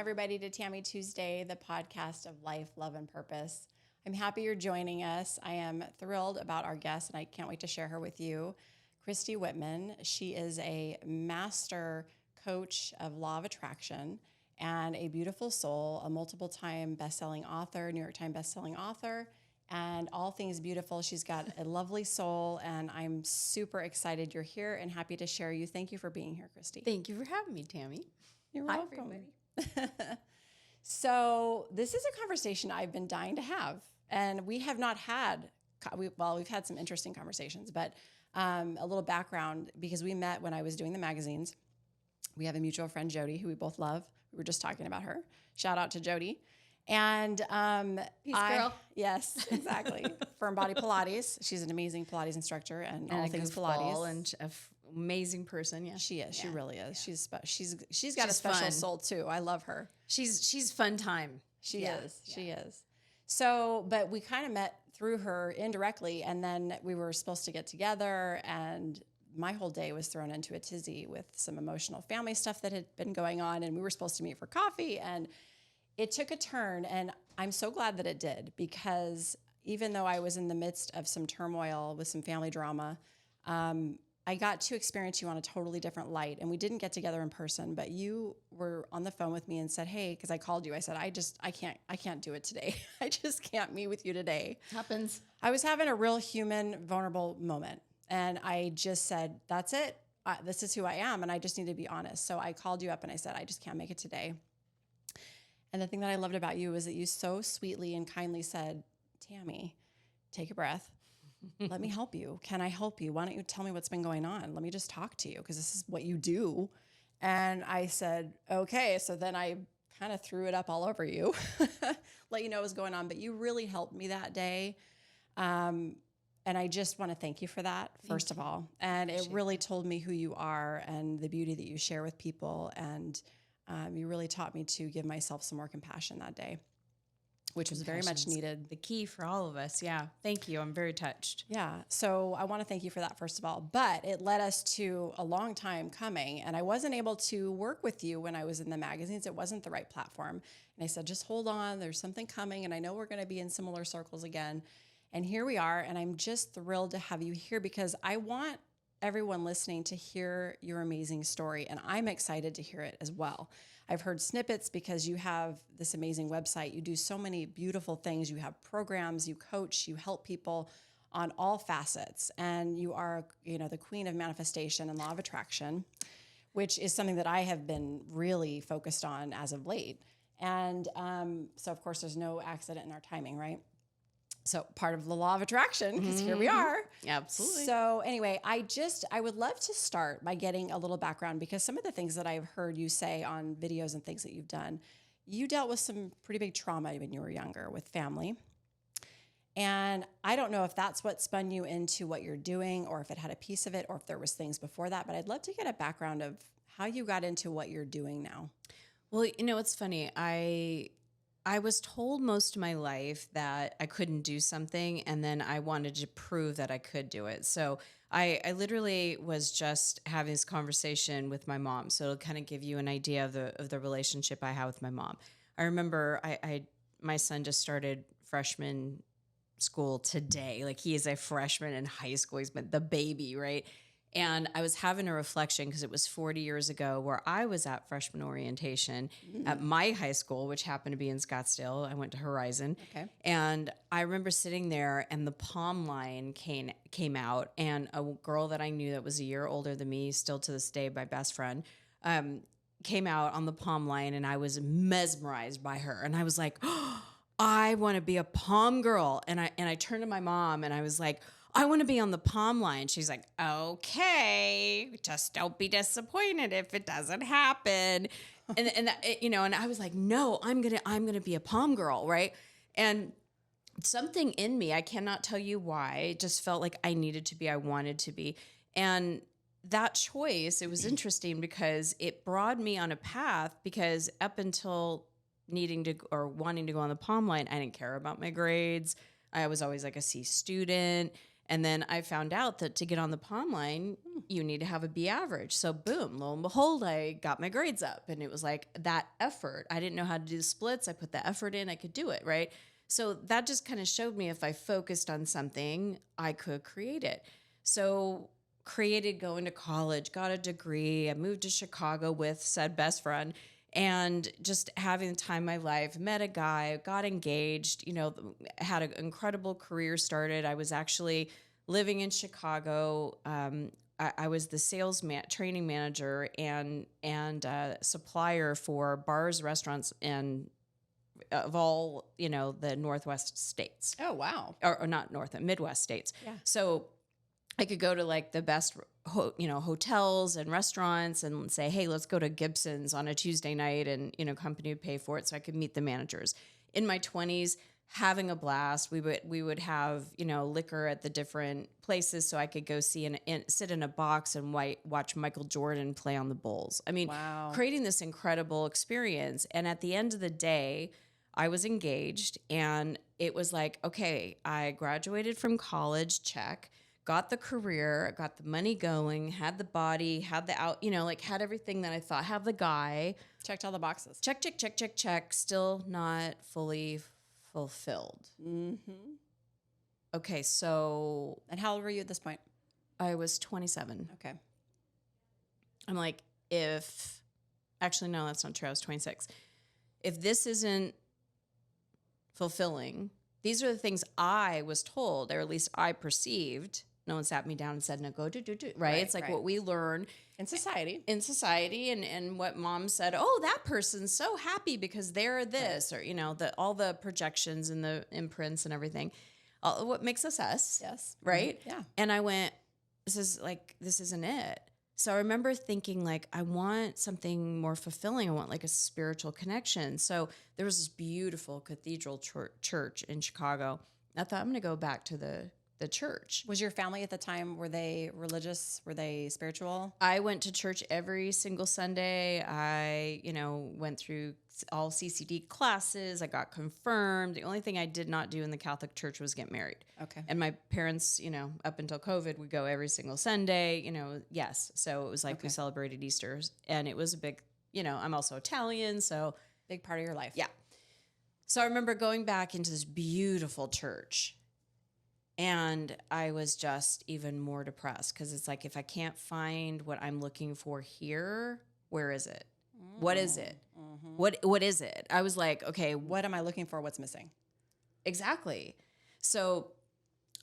everybody, to Tammy Tuesday, the podcast of life, love, and purpose. I'm happy you're joining us. I am thrilled about our guest, and I can't wait to share her with you. Christy Whitman. She is a master coach of law of attraction and a beautiful soul, a multiple-time best-selling author, New York Times best-selling author, and all things beautiful. She's got a lovely soul, and I'm super excited you're here and happy to share you. Thank you for being here, Christy. Thank you for having me, Tammy. You're welcome. So this is a conversation I've been dying to have, and we have not had, we've had some interesting conversations, but a little background, because we met when I was doing the magazines. We have a mutual friend, Jody, who we both love. We were just talking about her. Shout out to Jody. And Peace, girl. Yes, exactly. Firm Body Pilates. She's an amazing Pilates instructor and all things Pilates. And amazing person. Yeah, she is. Yeah. She really is. Yeah. She's got a She's special fun. soul too. I love her. She's fun time. She is. She is. So, but we kind of met through her indirectly, and then we were supposed to get together, and my whole day was thrown into a tizzy with some emotional family stuff that had been going on, and we were supposed to meet for coffee, and it took a turn, and I'm so glad that it did, because even though I was in the midst of some turmoil with some family drama, I got to experience you on a totally different light, and we didn't get together in person, but you were on the phone with me and said, hey, because I called you, I said, I can't do it today. I just can't meet with you today. Happens. I was having a real human, vulnerable moment, and I just said, that's it. This is who I am, and I just need to be honest. So I called you up and I said, I just can't make it today. And the thing that I loved about you is that you so sweetly and kindly said, Tammy, take a breath. Let me help you. Can I help you? Why don't you tell me what's been going on? Let me just talk to you, because this is what you do. And I said, okay. So then I kind of threw it up all over you, let you know what was going on. But you really helped me that day. And I just want to thank you for that, first of all. And it really told me who you are and the beauty that you share with people. And you really taught me to give myself some more compassion that day, which was very much needed. The key for all of us. Yeah. Thank you. I'm very touched. Yeah. So I want to thank you for that, first of all. But it led us to a long time coming. And I wasn't able to work with you when I was in the magazines. It wasn't the right platform. And I said, just hold on. There's something coming. And I know we're going to be in similar circles again. And here we are. And I'm just thrilled to have you here, because I want everyone listening to hear your amazing story. And I'm excited to hear it as well. I've heard snippets because you have this amazing website. You do so many beautiful things. You have programs, you coach, you help people on all facets. And you are, the queen of manifestation and law of attraction, which is something that I have been really focused on as of late. And so of course there's no accident in our timing, right? So part of the law of attraction, because here we are. Absolutely. So anyway, I would love to start by getting a little background, because some of the things that I've heard you say on videos and things that you've done, you dealt with some pretty big trauma when you were younger with family. And I don't know if that's what spun you into what you're doing, or if it had a piece of it, or if there was things before that, but I'd love to get a background of how you got into what you're doing now. Well, it's funny. I was told most of my life that I couldn't do something, and then I wanted to prove that I could do it. So I literally was just having this conversation with my mom. So it'll kind of give you an idea of the relationship I have with my mom. I remember my son just started freshman school today. Like, he is a freshman in high school. He's been the baby, right? And I was having a reflection, because it was 40 years ago where I was at freshman orientation at my high school, which happened to be in Scottsdale. I went to Horizon. Okay. And I remember sitting there, and the palm line came out, and a girl that I knew that was a year older than me, still to this day my best friend, came out on the palm line, and I was mesmerized by her. And I was like, oh, I want to be a palm girl. And I turned to my mom, and I was like, I want to be on the palm line. She's like, okay, just don't be disappointed if it doesn't happen. And I was like, no, I'm going to be a palm girl. Right. And something in me, I cannot tell you why, just felt like I wanted to be. And that choice, it was interesting, because it brought me on a path, because up until needing to, or wanting to go on the palm line, I didn't care about my grades. I was always like a C student. And then I found out that to get on the pom line, you need to have a B average. So boom, lo and behold, I got my grades up. And it was like that effort. I didn't know how to do the splits. I put the effort in, I could do it, right? So that just kind of showed me if I focused on something, I could create it. So created going to college, got a degree. I moved to Chicago with said best friend. And just having the time of my life, met a guy, got engaged, had an incredible career started. I was actually living in Chicago. I was the sales training manager and supplier for bars, restaurants, and of all, the Northwest states. Oh, wow. Or not Midwest states. Yeah. So I could go to like the best, hotels and restaurants and say, hey, let's go to Gibson's on a Tuesday night, and, company would pay for it so I could meet the managers. In my 20s, having a blast. We would have, liquor at the different places so I could go see and sit in a box and watch Michael Jordan play on the Bulls. I mean, wow. Creating this incredible experience. And at the end of the day, I was engaged, and it was like, okay, I graduated from college, check. Got the career, got the money going, had the body, had the had everything that I thought, have the guy. Checked all the boxes. Check. Still not fully fulfilled. Mm-hmm. Okay, so. And how old were you at this point? I was 27. Okay. I'm like, actually, no, that's not true. I was 26. If this isn't fulfilling, these are the things I was told, or at least I perceived. No one sat me down and said, no, go do, right? It's like what we learn in society, and what mom said, oh, that person's so happy because they're this, or, all the projections and the imprints and everything, what makes us us. Yes. Right. Mm-hmm. Yeah. And I went, this isn't it. So I remember thinking like, I want something more fulfilling. I want like a spiritual connection. So there was this beautiful cathedral church in Chicago. I thought, I'm going to go back to the church. Was your family at the time, were they religious? Were they spiritual? I went to church every single Sunday. I, went through all CCD classes. I got confirmed. The only thing I did not do in the Catholic Church was get married. Okay. And my parents, up until COVID, would go every single Sunday, yes. So it was like we celebrated Easter, and it was a big, I'm also Italian, so. Big part of your life. Yeah. So I remember going back into this beautiful church, and I was just even more depressed because it's like, if I can't find what I'm looking for here, where is it? What is it? Mm-hmm. What is it? I was like, okay, what am I looking for? What's missing? Exactly. So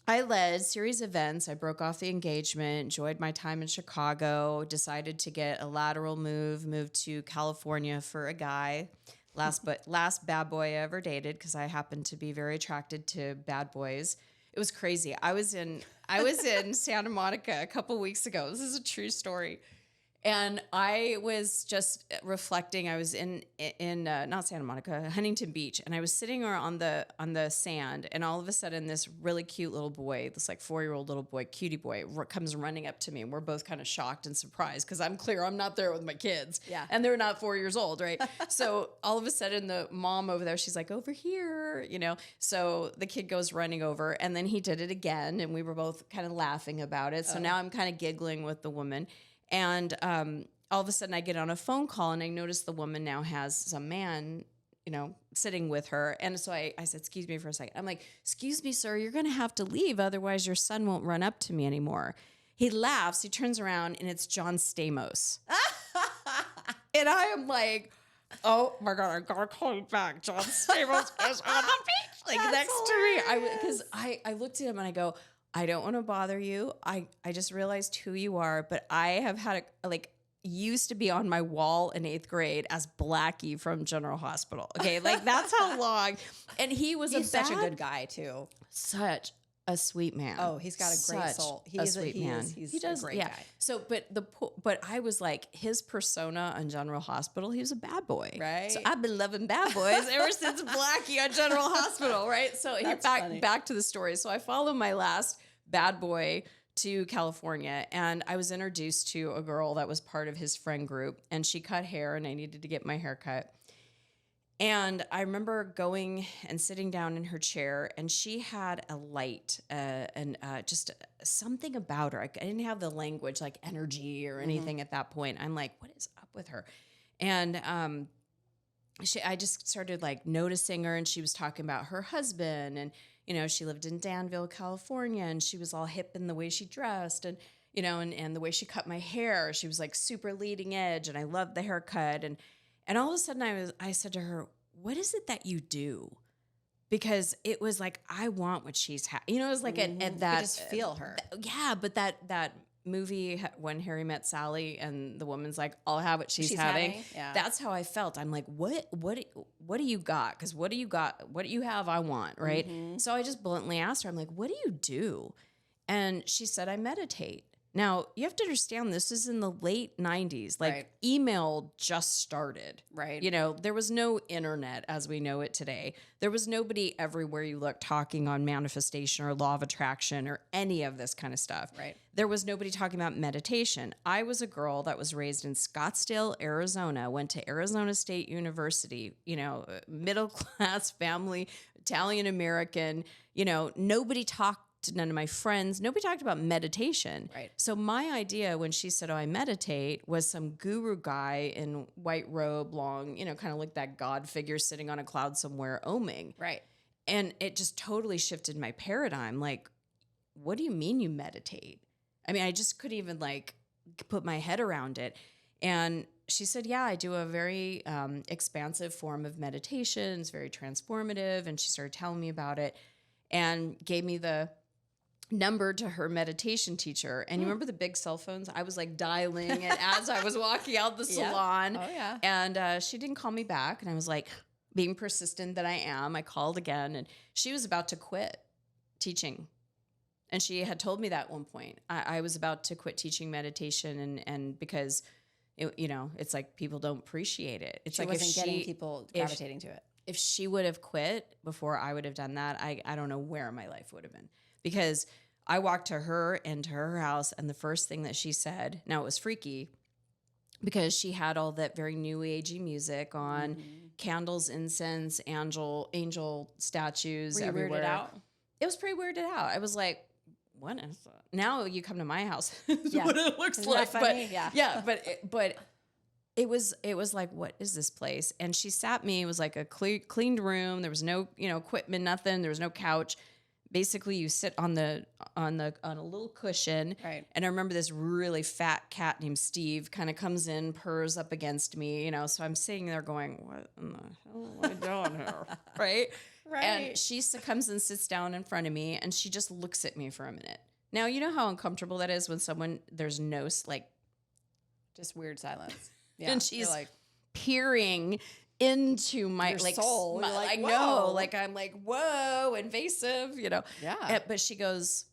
I led series of events. I broke off the engagement, enjoyed my time in Chicago, decided to get a lateral moved to California for a guy. Last bad boy I ever dated, because I happened to be very attracted to bad boys. It was crazy. I was in Santa Monica a couple weeks ago. This is a true story. And I was just reflecting. I was in not Santa Monica, Huntington Beach, and I was sitting on the sand, and all of a sudden, this really cute little boy, this like 4-year-old little boy, cutie boy, comes running up to me, and we're both kind of shocked and surprised because I'm not there with my kids, and they're not 4 years old, right? So all of a sudden, the mom over there, she's like, over here, So the kid goes running over, and then he did it again, and we were both kind of laughing about it. So now I'm kind of giggling with the woman. And all of a sudden I get on a phone call, and I notice the woman now has some man, sitting with her. And so I said, excuse me for a second. I'm like, excuse me, sir, you're going to have to leave. Otherwise your son won't run up to me anymore. He laughs. He turns around, and it's John Stamos. And I am like, oh my God, I got to call you back. John Stamos is on the beach, like next hilarious. To me. Because I looked at him and I go, I don't want to bother you. I just realized who you are, but I have had used to be on my wall in 8th grade as Blackie from General Hospital. Okay, like that's how long. And he's such a good guy too. Such a sweet man. Oh, he's got a great soul. He's a sweet man. He's a great guy. So, but I was like, his persona on General Hospital, he was a bad boy. Right. So I've been loving bad boys ever since Blackie on General Hospital, right? So back to the story. So I follow my last bad boy to California, and I was introduced to a girl that was part of his friend group, and she cut hair, and I needed to get my hair cut. And I remember going and sitting down in her chair, and she had a light and just something about her. I didn't have the language like energy or anything at that point. I'm like, what is up with her? And I just started like noticing her, and she was talking about her husband, and she lived in Danville, California, and she was all hip in the way she dressed, and and the way she cut my hair. She was like super leading edge, and I loved the haircut, and all of a sudden I said to her, "What is it that you do?" Because it was like, I want what she's it was like at that, you just feel her. Yeah, but that movie When Harry Met Sally, and the woman's like, I'll have what she's having. Yeah. That's how I felt. I'm like, what do you got? Because what do you got? What do you have? I want, right? So I just bluntly asked her, I'm like, what do you do? And she said, I meditate. Now, you have to understand, this is in the late 90s. Like, Right. email just started. Right. There was no internet as we know it today. There was nobody everywhere you look talking on manifestation or law of attraction or any of this kind of stuff. Right. There was nobody talking about meditation. I was a girl that was raised in Scottsdale, Arizona, went to Arizona State University, middle class family, Italian American, nobody talked. None of my friends, nobody talked about meditation. Right. So my idea when she said, oh, I meditate, was some guru guy in white robe, long, kind of like that God figure sitting on a cloud somewhere oming. Right. And it just totally shifted my paradigm. Like, what do you mean you meditate? I mean, I just couldn't even like put my head around it. And she said, yeah, I do a very expansive form of meditation. It's very transformative. And she started telling me about it and gave me the number to her meditation teacher. And you remember the big cell phones? I was like dialing it as I was walking out the salon. Oh, yeah. And she didn't call me back. And I was like, being persistent that I am, I called again. And she was about to quit teaching. And she had told me that at one point. I was about to quit teaching meditation. And because, it's like people don't appreciate it. It's She like wasn't getting people gravitating to it. If she would have quit before I would have done that, I don't know where my life would have been. Because I walked to her into her house, and the first thing that she said, now it was freaky because she had all that very new agey music on, candles, incense, angel statues Were you everywhere. weirded out? It was pretty weirded out. I was like, what is that? Now you come to my house, Yeah. what it looks Isn't like. that funny? But it was like, what is this place? And she sat me. It was like a cleaned room. There was no equipment, nothing. There was no couch. Basically, you sit on a little cushion. Right. And I remember this really fat cat named Steve kind of comes in, purrs up against me, So I'm sitting there going, what in the hell am I doing here? Right? Right. And she comes and sits down in front of me, and she just looks at me for a minute. Now, you know how uncomfortable that is when there's no, like... Just weird silence. Yeah. And she's like peering into my your like soul. My, You're like, I whoa. know, like I'm like, whoa, invasive, Yeah. But she goes,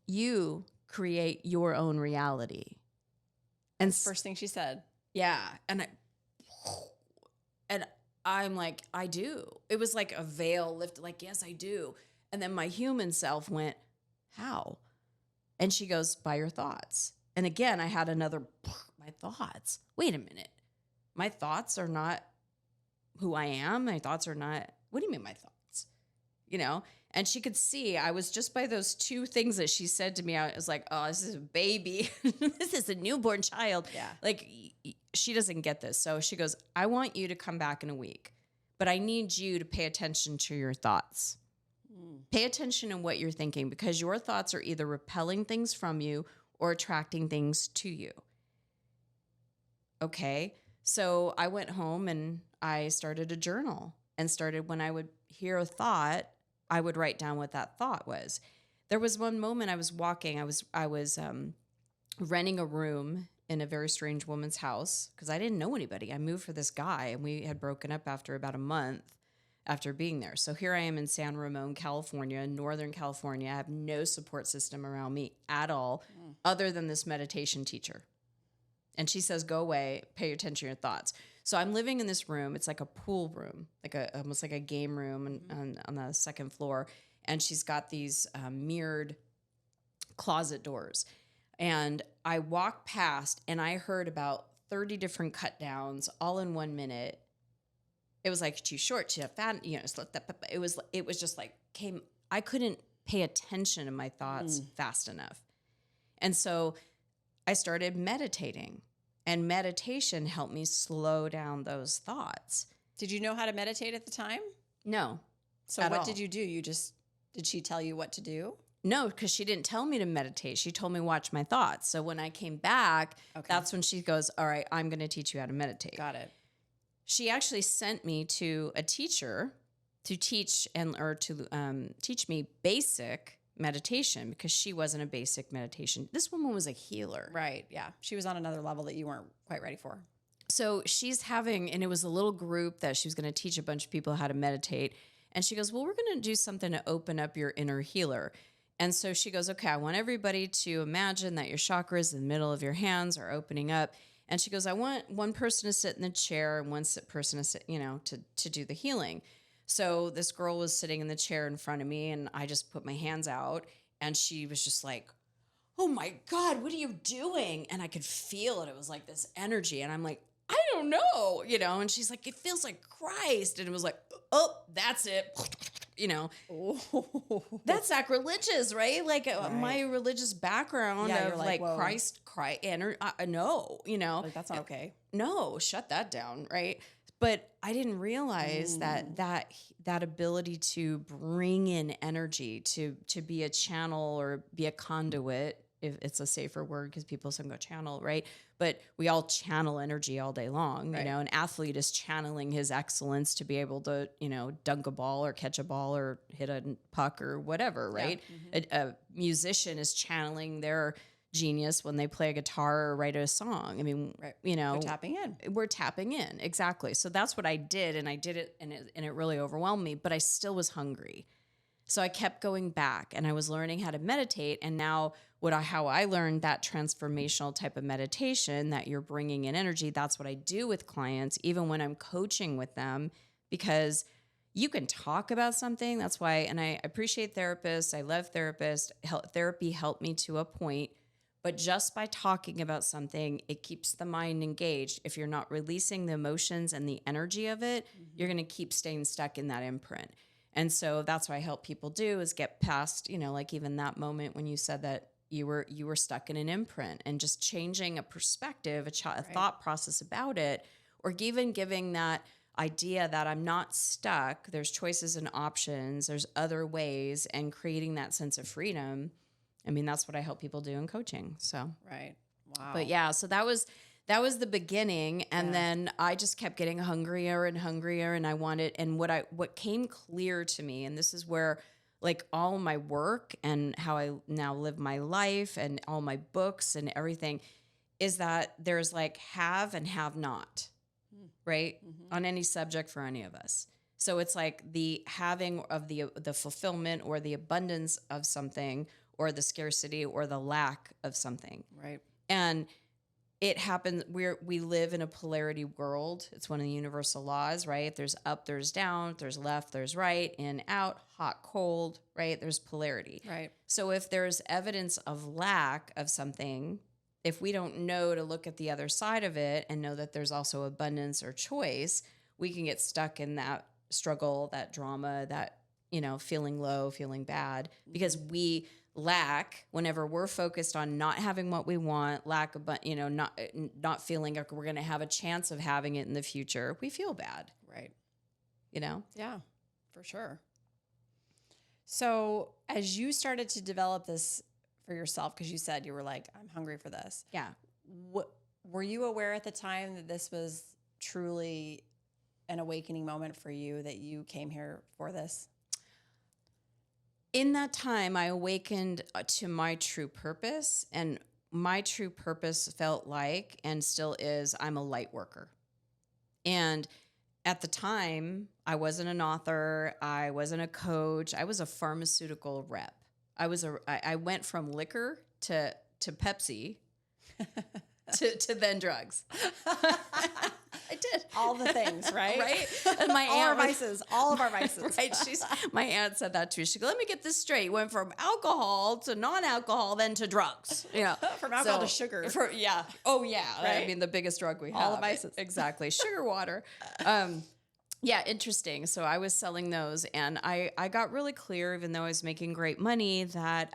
you create your own reality. And First thing she said. yeah, and I'm like, I do. It was like a veil lifted, like, yes, I do. And then my human self went, how? And she goes, by your thoughts. And again, I had another, my thoughts. Wait a minute. My thoughts are not who I am. My thoughts are not, what do you mean my thoughts? And she could see, I was just by those two things that she said to me, I was like, oh, this is a baby. This is a newborn child. Yeah. Like, she doesn't get this. So she goes, I want you to come back in a week, but I need you to pay attention to your thoughts. Pay attention to what you're thinking, because your thoughts are either repelling things from you or attracting things to you. Okay. So I went home and I started a journal, and started, when I would hear a thought, I would write down what that thought was. There was one moment I was walking, I was renting a room in a very strange woman's house because I didn't know anybody. I moved for this guy, and we had broken up after about a month after being there. So here I am in San Ramon, California, Northern California. I have no support system around me at all, other than this meditation teacher. And she says, go away, pay attention to your thoughts. So I'm living in this room. It's like a pool room, like almost like a game room on the second floor. And she's got these mirrored closet doors. And I walked past, and I heard about 30 different cut downs all in 1 minute. It was like too short, too fat, you know, it was just like I couldn't pay attention to my thoughts fast enough. And so I started meditating, and meditation helped me slow down those thoughts. Did you know how to meditate at the time? No. So what did you do? Did she tell you what to do? No, because she didn't tell me to meditate. She told me watch my thoughts. So when I came back, that's when she goes, all right, I'm going to teach you how to meditate. Got it. She actually sent me to a teacher to teach teach me basic meditation, because she wasn't a basic meditation. This woman was a healer. Right. Yeah. She was on another level that you weren't quite ready for. So she's having, and it was a little group that she was going to teach a bunch of people how to meditate. And she goes, well, we're going to do something to open up your inner healer. And so she goes, okay, I want everybody to imagine that your chakras in the middle of your hands are opening up. And she goes, I want one person to sit in the chair and one person to sit, to do the healing. So this girl was sitting in the chair in front of me, and I just put my hands out, and she was just like, oh my God, what are you doing? And I could feel it. It was like this energy. And I'm like, I don't know, and she's like, it feels like Christ. And it was like, oh, that's it. That's sacrilegious, right? Like my religious background of like Christ, no, Like, that's not okay. No, shut that down, right? But I didn't realize that ability to bring in energy, to be a channel or be a conduit, if it's a safer word, because people sometimes go channel, right? But we all channel energy all day long. Right. An athlete is channeling his excellence to be able to, dunk a ball or catch a ball or hit a puck or whatever, right? Yeah. A musician is channeling their genius when they play a guitar or write a song. I mean, right. We're tapping in. Exactly. So that's what I did. And I did it, and it really overwhelmed me, but I still was hungry. So I kept going back, and I was learning how to meditate. And now how I learned that transformational type of meditation that you're bringing in energy, that's what I do with clients, even when I'm coaching with them, because you can talk about something. That's why, and I appreciate therapists. I love therapists. Therapy helped me to a point, but just by talking about something, it keeps the mind engaged. If you're not releasing the emotions and the energy of it, you're going to keep staying stuck in that imprint. And so that's what I help people do, is get past, like even that moment when you said that you were stuck in an imprint, and just changing a perspective, a thought process about it, or even giving that idea that I'm not stuck. There's choices and options. There's other ways, and creating that sense of freedom. I mean, that's what I help people do in coaching. So, right. Wow. But yeah, so that was the beginning. And then I just kept getting hungrier and hungrier, and I wanted, and what came clear to me, and this is where like all my work and how I now live my life and all my books and everything, is that there's like have and have not, right? Mm-hmm. On any subject for any of us. So it's like the having of the fulfillment or the abundance of something, or the scarcity or the lack of something. Right. And it happens, we live in a polarity world. It's one of the universal laws, right? There's up, there's down, there's left, there's right, in, out, hot, cold, right? There's polarity. Right. So if there's evidence of lack of something, if we don't know to look at the other side of it and know that there's also abundance or choice, we can get stuck in that struggle, that drama, that, feeling low, feeling bad, because we lack whenever we're focused on not having what we want, lack of, not feeling like we're going to have a chance of having it in the future. We feel bad. Right. Yeah, for sure. So as you started to develop this for yourself, because you said you were like, I'm hungry for this. Yeah. Were you aware at the time that this was truly an awakening moment for you, that you came here for this? In that time, I awakened to my true purpose, and my true purpose felt like, and still is, I'm a light worker. And at the time, I wasn't an author. I wasn't a coach. I was a pharmaceutical rep. I went from liquor to Pepsi to then drugs. I did all the things, right? Right. And my all of our vices. Right. My aunt said that too. She goes, "Let me get this straight. Went from alcohol to non-alcohol, then to drugs. From alcohol to sugar. Oh yeah. Right? I mean, the biggest drug we have. All the vices. Exactly. Sugar water. Yeah, interesting. So I was selling those, and I got really clear, even though I was making great money, that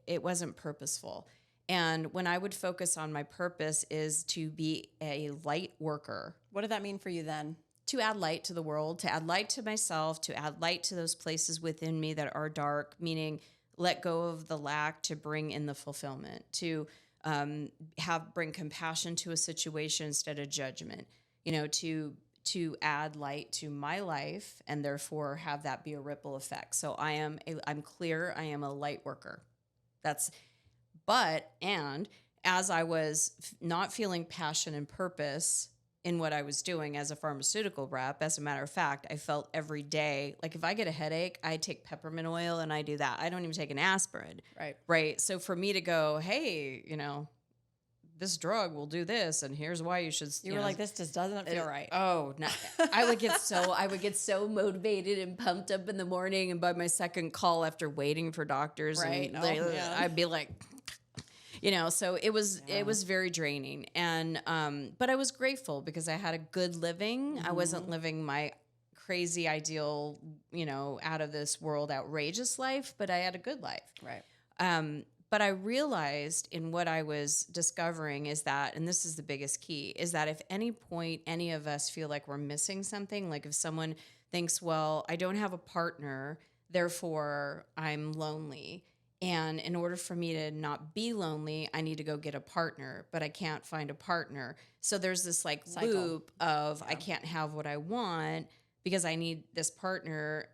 it wasn't purposeful. And when I would focus on my purpose is to be a light worker, What did that mean for you then? to add light to the world, to add light to myself, to add light to those places within me that are dark, meaning let go of the lack to bring in the fulfillment, to bring compassion to a situation instead of judgment, to add light to my life and therefore have that be a ripple effect. So I'm clear, I am a light worker. And as I was not feeling passion and purpose in what I was doing as a pharmaceutical rep, as a matter of fact, I felt every day, like if I get a headache, I take peppermint oil and I do that. I don't even take an aspirin. Right. Right. So for me to go, hey, this drug will do this, and here's why you should. You were like, this just doesn't feel right. Oh, no. I would get so motivated and pumped up in the morning, and by my second call after waiting for doctors, Right. and I'd be like, So it was very draining, and but I was grateful because I had a good living. I wasn't living my crazy ideal, out of this world outrageous life, but I had a good life. Right. But I realized in what I was discovering is that, and this is the biggest key, is that if any point any of us feel like we're missing something, like if someone thinks, well, I don't have a partner, therefore I'm lonely. And in order for me to not be lonely, I need to go get a partner, but I can't find a partner. So there's this Cycle. loop of I can't have what I want because I need this partner,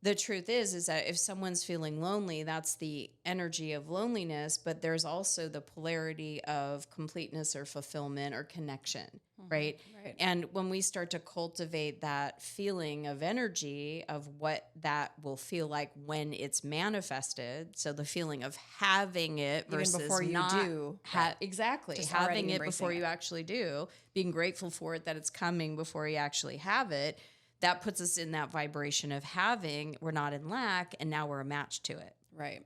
The truth is that if someone's feeling lonely, that's the energy of loneliness, but there's also the polarity of completeness or fulfillment or connection, right? Right. And when we start to cultivate that feeling of energy of what that will feel like when it's manifested, so the feeling of having it versus even before you not do. Right. Exactly. Just Having already it before embracing you it. actually do, being grateful for it that it's coming before you actually have it. That puts us in that vibration of having, we're not in lack, and now we're a match to it. Right.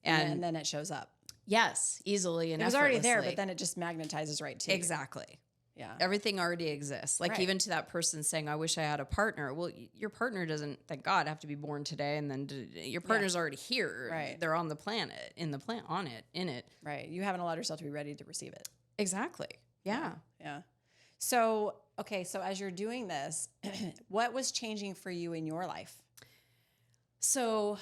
And then it shows up. Yes, easily and It was already there, effortlessly. but then it just magnetizes right to you. Exactly. Yeah. Everything already exists. Like Right. even to that person saying, I wish I had a partner. Well, your partner doesn't, thank God, have to be born today. And then your partner's already here. Right. They're on the planet, in it. Right. You haven't allowed yourself to be ready to receive it. Exactly. Yeah. Yeah. So, okay. So as you're doing this, what was changing for you in your life? So,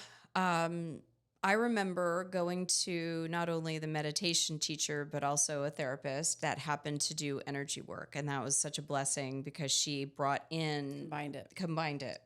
I remember going to not only the meditation teacher, but also a therapist that happened to do energy work. And that was such a blessing because she combined it.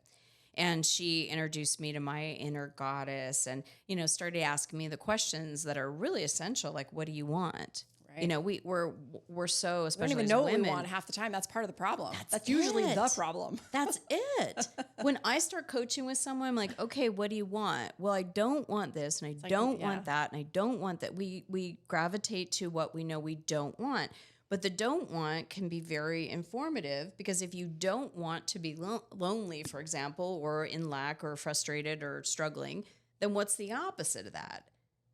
And she introduced me to my inner goddess and, started asking me the questions that are really essential. Like, what do you want? Right. We're so, We don't especially even as know women, what we want half the time. That's part of the problem. That's it. usually the problem. That's it. When I start coaching with someone, I'm like, okay, what do you want? Well, I don't want this, and I don't want that, and I don't want that. We gravitate to what we know we don't want. But the don't want can be very informative because if you don't want to be lonely, for example, or in lack or frustrated or struggling, then what's the opposite of that?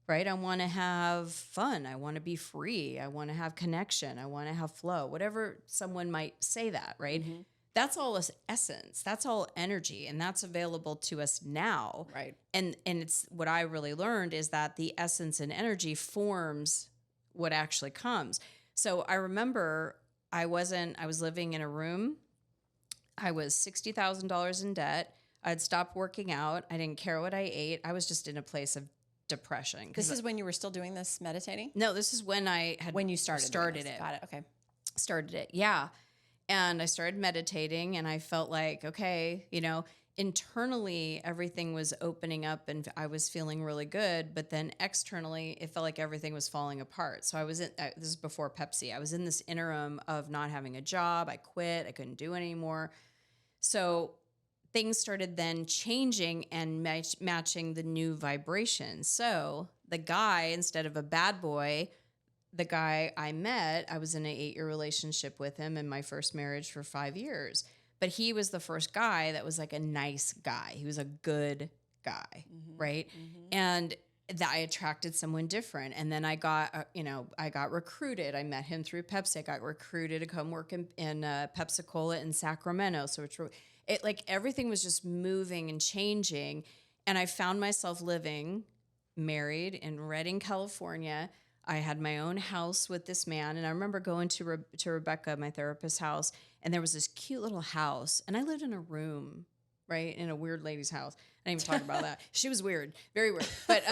Right? I want to have fun. I want to be free. I want to have connection. I want to have flow. Whatever someone might say that, right? Mm-hmm. That's all essence. That's all energy. And that's available to us now. Right. And it's what I really learned is that the essence and energy forms what actually comes. So I remember I was living in a room. I was $60,000 in debt. I'd stopped working out. I didn't care what I ate. I was just in a place of depression. This is when you were still doing this meditating? No, this is when I had when you started it. Got it. Okay. Started it. Yeah. And I started meditating and I felt like, okay, internally everything was opening up and I was feeling really good, but then externally it felt like everything was falling apart. So I was this is before Pepsi. I was in this interim of not having a job. I quit. I couldn't do it anymore. So things started then changing and matching the new vibration. So the guy, instead of a bad boy, the guy I met, I was in an 8-year relationship with him in my first marriage for 5 years. But he was the first guy that was like a nice guy. He was a good guy, right? Mm-hmm. And that I attracted someone different. And then I got, I got recruited. I met him through Pepsi. I got recruited to come work in Pepsi-Cola in Sacramento. So it like everything was just moving and changing. And I found myself living married in Redding, California. I had my own house with this man. And I remember going to Rebecca, my therapist's house, and there was this cute little house. And I lived in a room, right, in a weird lady's house. I didn't even talk about that. She was weird, very weird, but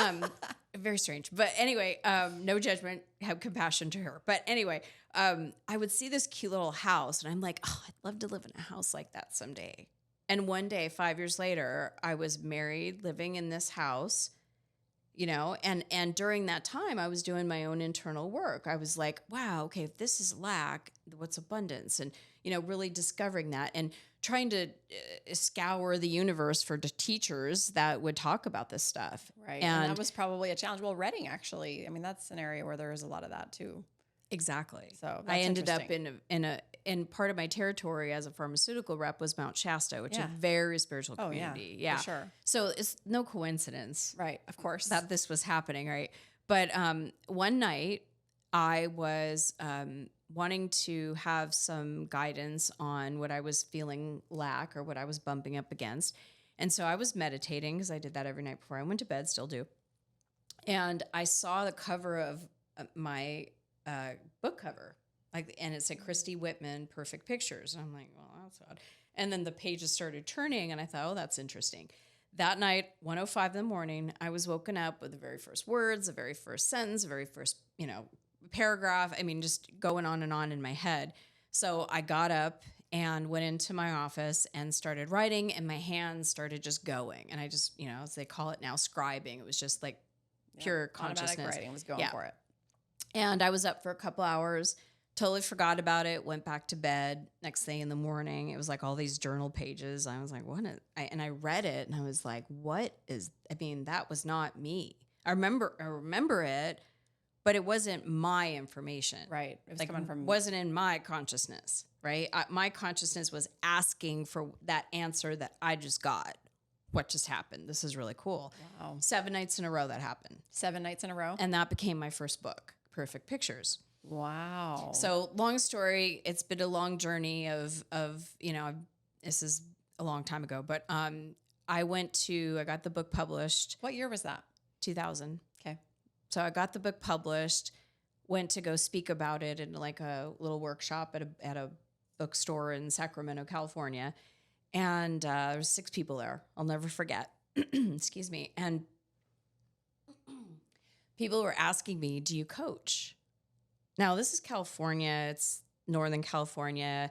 very strange. But anyway, no judgment, have compassion to her. But anyway, I would see this cute little house, and I'm like, oh, I'd love to live in a house like that someday. And one day, 5 years later, I was married, living in this house, and during that time, I was doing my own internal work. I was like, wow, okay, if this is lack, what's abundance? And, really discovering that and trying to scour the universe for the teachers that would talk about this stuff. Right. And that was probably a challenge. Well, Reading, actually, I mean, that's an area where there is a lot of that too. Exactly. So I ended up in part of my territory as a pharmaceutical rep was Mount Shasta, which is a very spiritual community. Yeah, for sure. So it's no coincidence, right? Of course, that this was happening, right? But one night I was wanting to have some guidance on what I was feeling lack or what I was bumping up against, and so I was meditating because I did that every night before I went to bed, still do. And I saw the cover of my book cover, and it said Christy Whitman, Perfect Pictures. And I'm like, well, that's odd. And then the pages started turning, and I thought, oh, that's interesting. That night, 1:05 in the morning, I was woken up with the very first words, the very first sentence, the very first, paragraph. I mean, just going on and on in my head. So I got up and went into my office and started writing, and my hands started just going. And I just, as they call it now, scribing. It was just like pure consciousness. Automatic writing was going for it. And I was up for a couple hours, totally forgot about it, went back to bed. Next thing in the morning, it was like all these journal pages. I was like, and I read it, and I was like, that was not me. I remember it, but it wasn't my information. Right. It was wasn't in my consciousness, right? My consciousness was asking for that answer that I just got. What just happened? This is really cool. Wow. 7 nights in a row that happened. 7 nights in a row? And that became my first book, Perfect Pictures. Wow. So long story, it's been a long journey of this is a long time ago, but I got the book published. What year was that? 2000. Okay. So I got the book published, went to go speak about it in like a little workshop at a bookstore in Sacramento, California. And there was 6 people there. I'll never forget. Excuse me. And people were asking me, do you coach? Now, this is California. It's Northern California.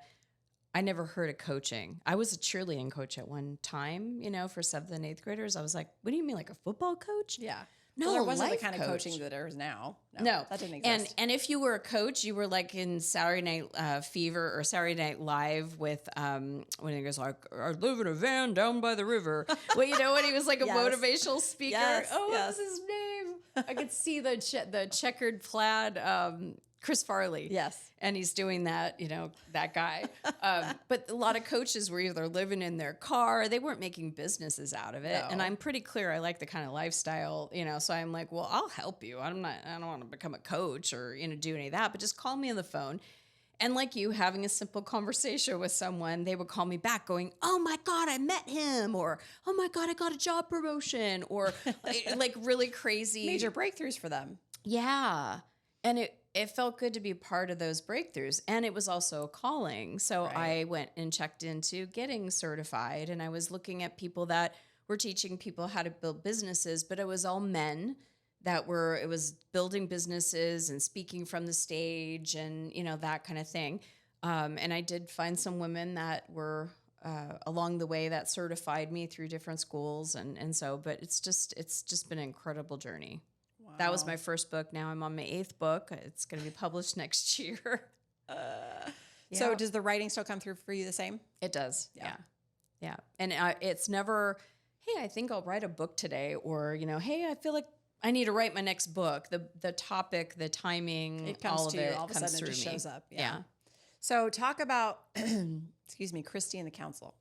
I never heard of coaching. I was a cheerleading coach at one time, for 7th and 8th graders. I was like, what do you mean, like a football coach? Yeah. No, there wasn't the life kind of coach. coaching that there is now. No, that didn't exist. And if you were a coach, you were like in Saturday Night Fever or Saturday Night Live with when he goes like, "I live in a van down by the river." Well, when he was like a motivational speaker. Yes, what was his name? I could see the checkered plaid. Chris Farley. Yes. And he's doing that, that guy. But a lot of coaches were either living in their car, they weren't making businesses out of it. No. And I'm pretty clear I like the kind of lifestyle, so I'm like, well, I'll help you. I don't want to become a coach or, do any of that, but just call me on the phone. And like you, having a simple conversation with someone, they would call me back going, oh my God, I met him, or oh my God, I got a job promotion, or like really crazy. Major breakthroughs for them. Yeah. And it felt good to be part of those breakthroughs. And it was also a calling. So Right. I went and checked into getting certified, and I was looking at people that were teaching people how to build businesses, but it was all men it was building businesses and speaking from the stage and, that kind of thing. And I did find some women that were along the way that certified me through different schools. But it's just been an incredible journey. Wow. That was my first book. Now I'm on my 8th book. It's going to be published next year. So does the writing still come through for you the same? It does. Yeah. Yeah. And it's never, hey, I think I'll write a book today, or, hey, I feel like I need to write my next book. The topic, the timing, It comes all to of you. it All of a comes sudden it through just me. shows up. Yeah. So talk about, excuse me, Christy and the council.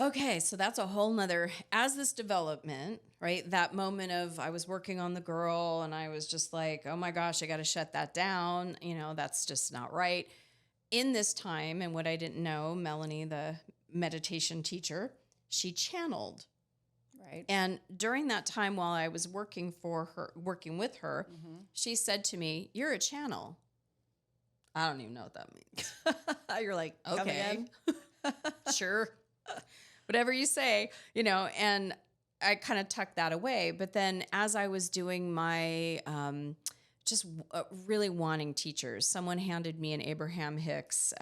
Okay, so that's a whole nother, as this development, right? That moment of I was working on the girl and I was just like, oh my gosh, I got to shut that down. That's just not right. In this time, and what I didn't know, Melanie, the meditation teacher, she channeled. Right. And during that time while I was working with her, she said to me, "You're a channel." I don't even know what that means. You're like, come Okay. again? Sure. Whatever you say, and I kind of tucked that away. But then as I was doing my, really wanting teachers, someone handed me an Abraham Hicks,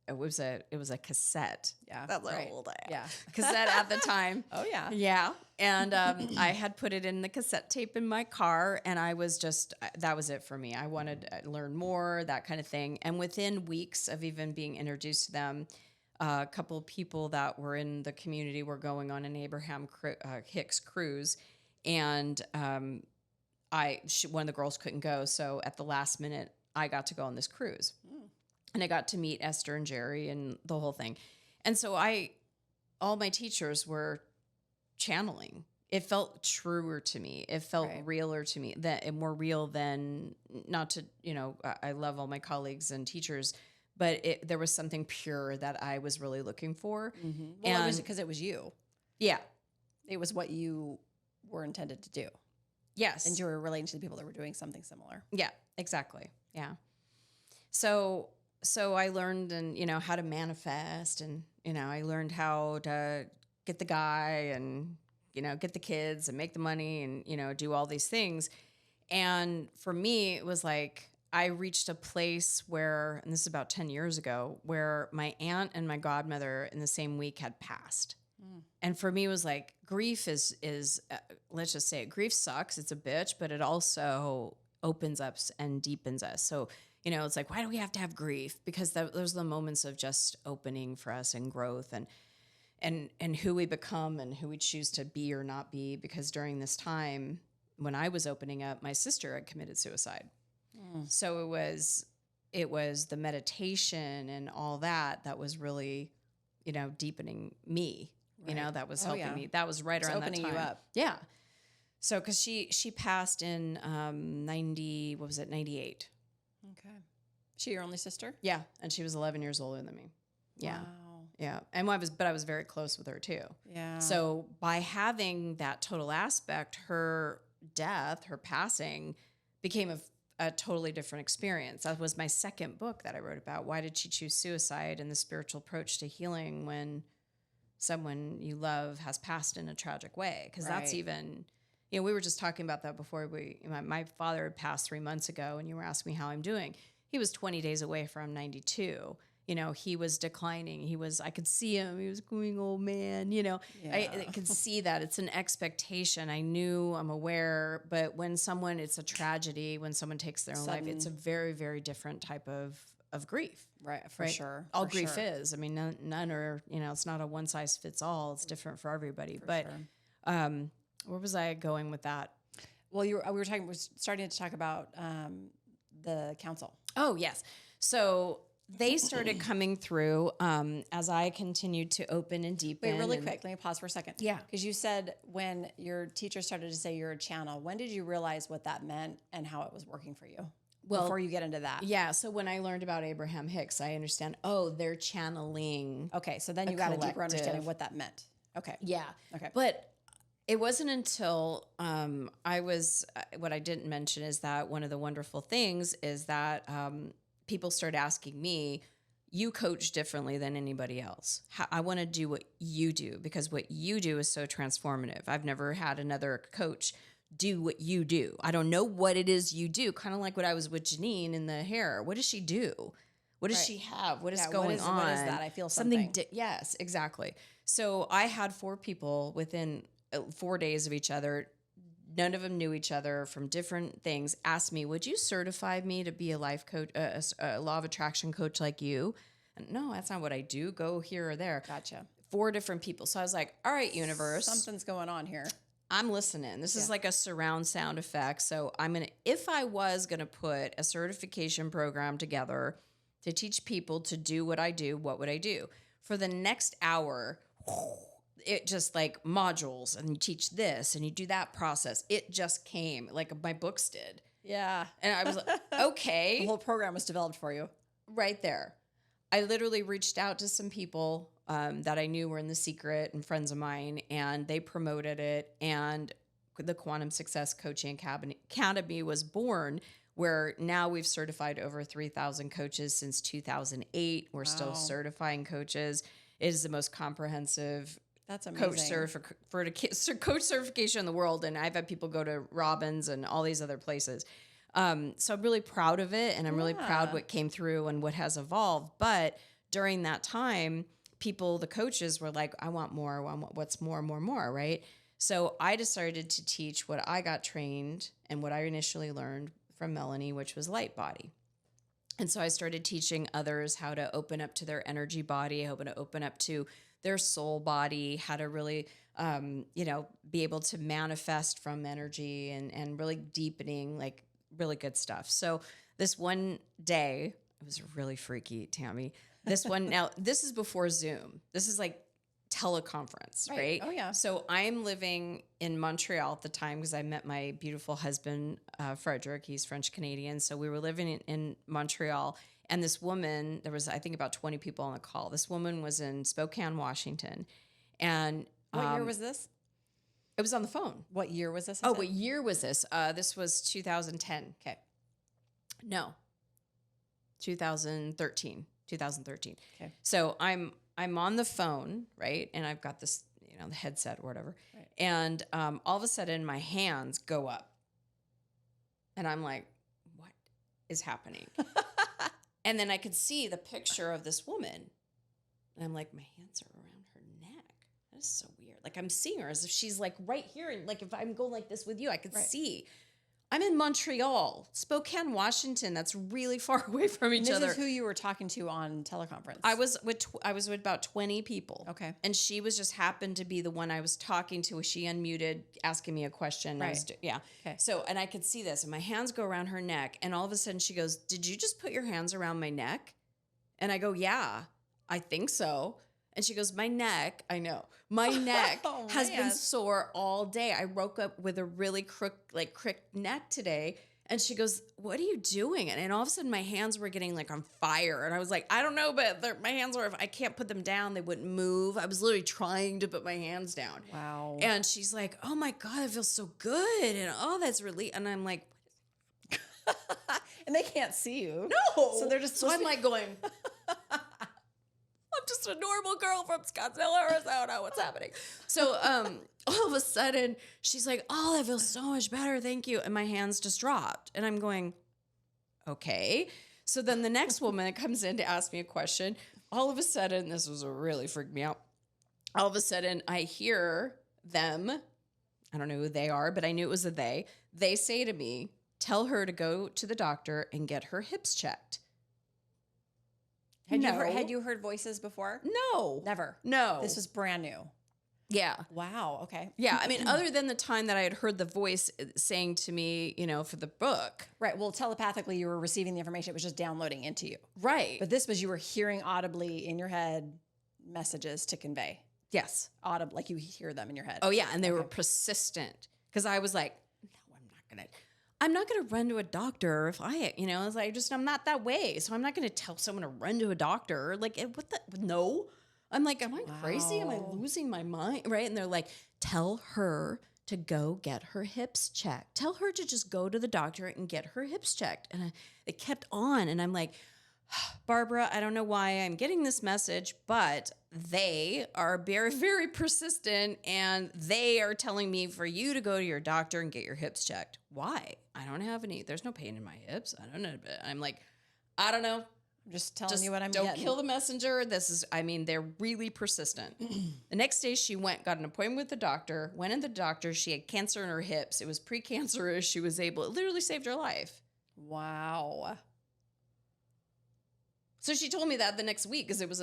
it was a cassette. Yeah. That's right. old. Yeah. Cassette at the time. Oh, yeah. Yeah. And I had put it in the cassette tape in my car, and I was that was it for me. I wanted to learn more, that kind of thing. And within weeks of even being introduced to them, a couple of people that were in the community were going on an Abraham Hicks cruise. And one of the girls couldn't go. So at the last minute, I got to go on this cruise. And I got to meet Esther and Jerry and the whole thing. And so all my teachers were channeling. It felt truer to me. It felt realer to me, more real than, not to, I love all my colleagues and teachers, but there was something pure that I was really looking for. Mm-hmm. Well, it was because it was you. Yeah. It was what you were intended to do. Yes. And you were relating to the people that were doing something similar. Yeah, exactly. Yeah. So I learned how to manifest, and, I learned how to get the guy and, get the kids and make the money and, do all these things. And for me, it was like, I reached a place where, and this is about 10 years ago, where my aunt and my godmother in the same week had passed. And for me, it was like, grief is let's just say it, grief sucks. It's a bitch, but it also opens up and deepens us. So, it's like, why do we have to have grief? Because those are the moments of just opening for us and growth and who we become and who we choose to be or not be. Because during this time, when I was opening up, my sister had committed suicide. So it was the meditation and all that was really, deepening me, that was helping me. That was right around that time. Opening you up. Yeah. So, cause she passed in, 98. Okay. She your only sister? Yeah. And she was 11 years older than me. Yeah. Wow. Yeah. And I was very close with her too. Yeah. So by having that total aspect, her death, her passing became a totally different experience. That was my second book that I wrote about. Why did she choose suicide and the spiritual approach to healing when someone you love has passed in a tragic way? Because that's even, we were just talking about that before my father had passed 3 months ago, and you were asking me how I'm doing. He was 20 days away from 92. He was declining. I could see him. He was going, old man, I could see that. It's an expectation. I knew, I'm aware, but when it's a tragedy, when someone takes their own life, it's a very, very different type of grief. Right. For sure. All grief is. I mean, none are, it's not a one size fits all. It's different for everybody. But where was I going with that? Well, we're starting to talk about the council. Oh, yes. So they started coming through as I continued to open and deepen. Wait, really quick. Let me pause for a second. Yeah. Because you said when your teacher started to say you're a channel, when did you realize what that meant and how it was working for you? Well, before you get into that. Yeah. So when I learned about Abraham Hicks, I understand, they're channeling. Okay. So then you got a deeper understanding of what that meant. Okay. Yeah. Okay. But it wasn't until what I didn't mention is that one of the wonderful things is that people started asking me, you coach differently than anybody else. I want to do what you do because what you do is so transformative. I've never had another coach do what you do. I don't know what it is you do. Kind of like what I was with Janine in the hair. What does she do? What does she have? What is going on? What is that? I feel something. Yes, exactly. So I had 4 people within 4 days of each other. None of them knew each other from different things. Asked me, would you certify me to be a life coach, a law of attraction coach like you? And no, that's not what I do. Go here or there. Gotcha. 4 different people. So I was like, all right, universe. Something's going on here. I'm listening. This is like a surround sound effect. So if I was going to put a certification program together to teach people to do what I do, what would I do? For the next hour, it just like modules, and you teach this and you do that process. It just came like my books did. Yeah. And I was like, okay. The whole program was developed for you. Right there. I literally reached out to some people that I knew were in the secret and friends of mine, and they promoted it. And the Quantum Success Coaching Academy was born, where now we've certified over 3,000 coaches since 2008. We're still certifying coaches. It is the most comprehensive That's amazing. coach certification in the world. And I've had people go to Robbins and all these other places. So I'm really proud of it, and I'm really proud what came through and what has evolved. But during that time, the coaches were like, I want more, what's more, right? So I decided to teach what I got trained and what I initially learned from Melanie, which was light body. And so I started teaching others how to open up to their energy body, how to open up to their soul body, how to really, be able to manifest from energy and really deepening, like really good stuff. So this one day, it was really freaky, Tammy. Now this is before Zoom. This is like teleconference, right? Oh yeah. So I'm living in Montreal at the time because I met my beautiful husband, Frederick. He's French Canadian. So we were living in Montreal, and this woman, there was, I think, about 20 people on the call. This woman was in Spokane, Washington. And What year was this? it was on the phone. What year was this? What year was this? This was 2010. Okay. No, 2013. Okay. So I'm on the phone, right? And I've got this, the headset or whatever. Right. And all of a sudden my hands go up. And I'm like, what is happening? And then I could see the picture of this woman. And I'm like, my hands are around her neck. That is so weird. Like I'm seeing her as if she's like right here. And like if I'm going like this with you, I could see. I'm in Montreal, Spokane, Washington. That's really far away from each other. This is who you were talking to on teleconference. I was with about 20 people. Okay. And she was just happened to be the one I was talking to. She unmuted, asking me a question. Right. Okay. So, and I could see this, and my hands go around her neck, and all of a sudden she goes, "Did you just put your hands around my neck?" And I go, "Yeah, I think so." And she goes, my neck has been sore all day. I woke up with a really crooked neck today. And she goes, what are you doing? And all of a sudden my hands were getting like on fire. And I was like, I don't know, but my hands if I can't put them down, they wouldn't move. I was literally trying to put my hands down. Wow. And she's like, oh my God, it feels so good. And that's relief. And I'm like, and they can't see you. no. So they're just, so I'm like going, I'm just a normal girl from Scottsdale, Arizona. What's happening? So all of a sudden, she's like, oh, that feels so much better. Thank you. And my hands just dropped. And I'm going, okay. So then the next woman that comes in to ask me a question, all of a sudden, this was really freaked me out. All of a sudden, I hear them. I don't know who they are, but I knew it was a they. They say to me, tell her to go to the doctor and get her hips checked. Had you heard voices before? No. Never. No. This was brand new. Yeah. Wow. Okay. Yeah. I mean, other than the time that I had heard the voice saying to me, for the book. Right. Well, telepathically, you were receiving the information. It was just downloading into you. Right. But this was you were hearing audibly in your head messages to convey. Yes. Audible, like you hear them in your head. Oh, yeah. And they were persistent because I was like, no, I'm not going to run to a doctor if it's like, I'm not that way. So I'm not going to tell someone to run to a doctor. Like, no. I'm like, am I crazy? Am I losing my mind? Right. And they're like, tell her to go get her hips checked. Tell her to just go to the doctor and get her hips checked. And it kept on. And I'm like, Barbara, I don't know why I'm getting this message, but they are very, very persistent and they are telling me for you to go to your doctor and get your hips checked. Why? I don't have any. There's no pain in my hips. I don't know. I'm like, I don't know. I'm just telling you what I'm getting. Don't kill the messenger. They're really persistent. The next day she got an appointment with the doctor, went in the doctor. She had cancer in her hips. It was precancerous. She was it literally saved her life. Wow. So she told me that the next week because it was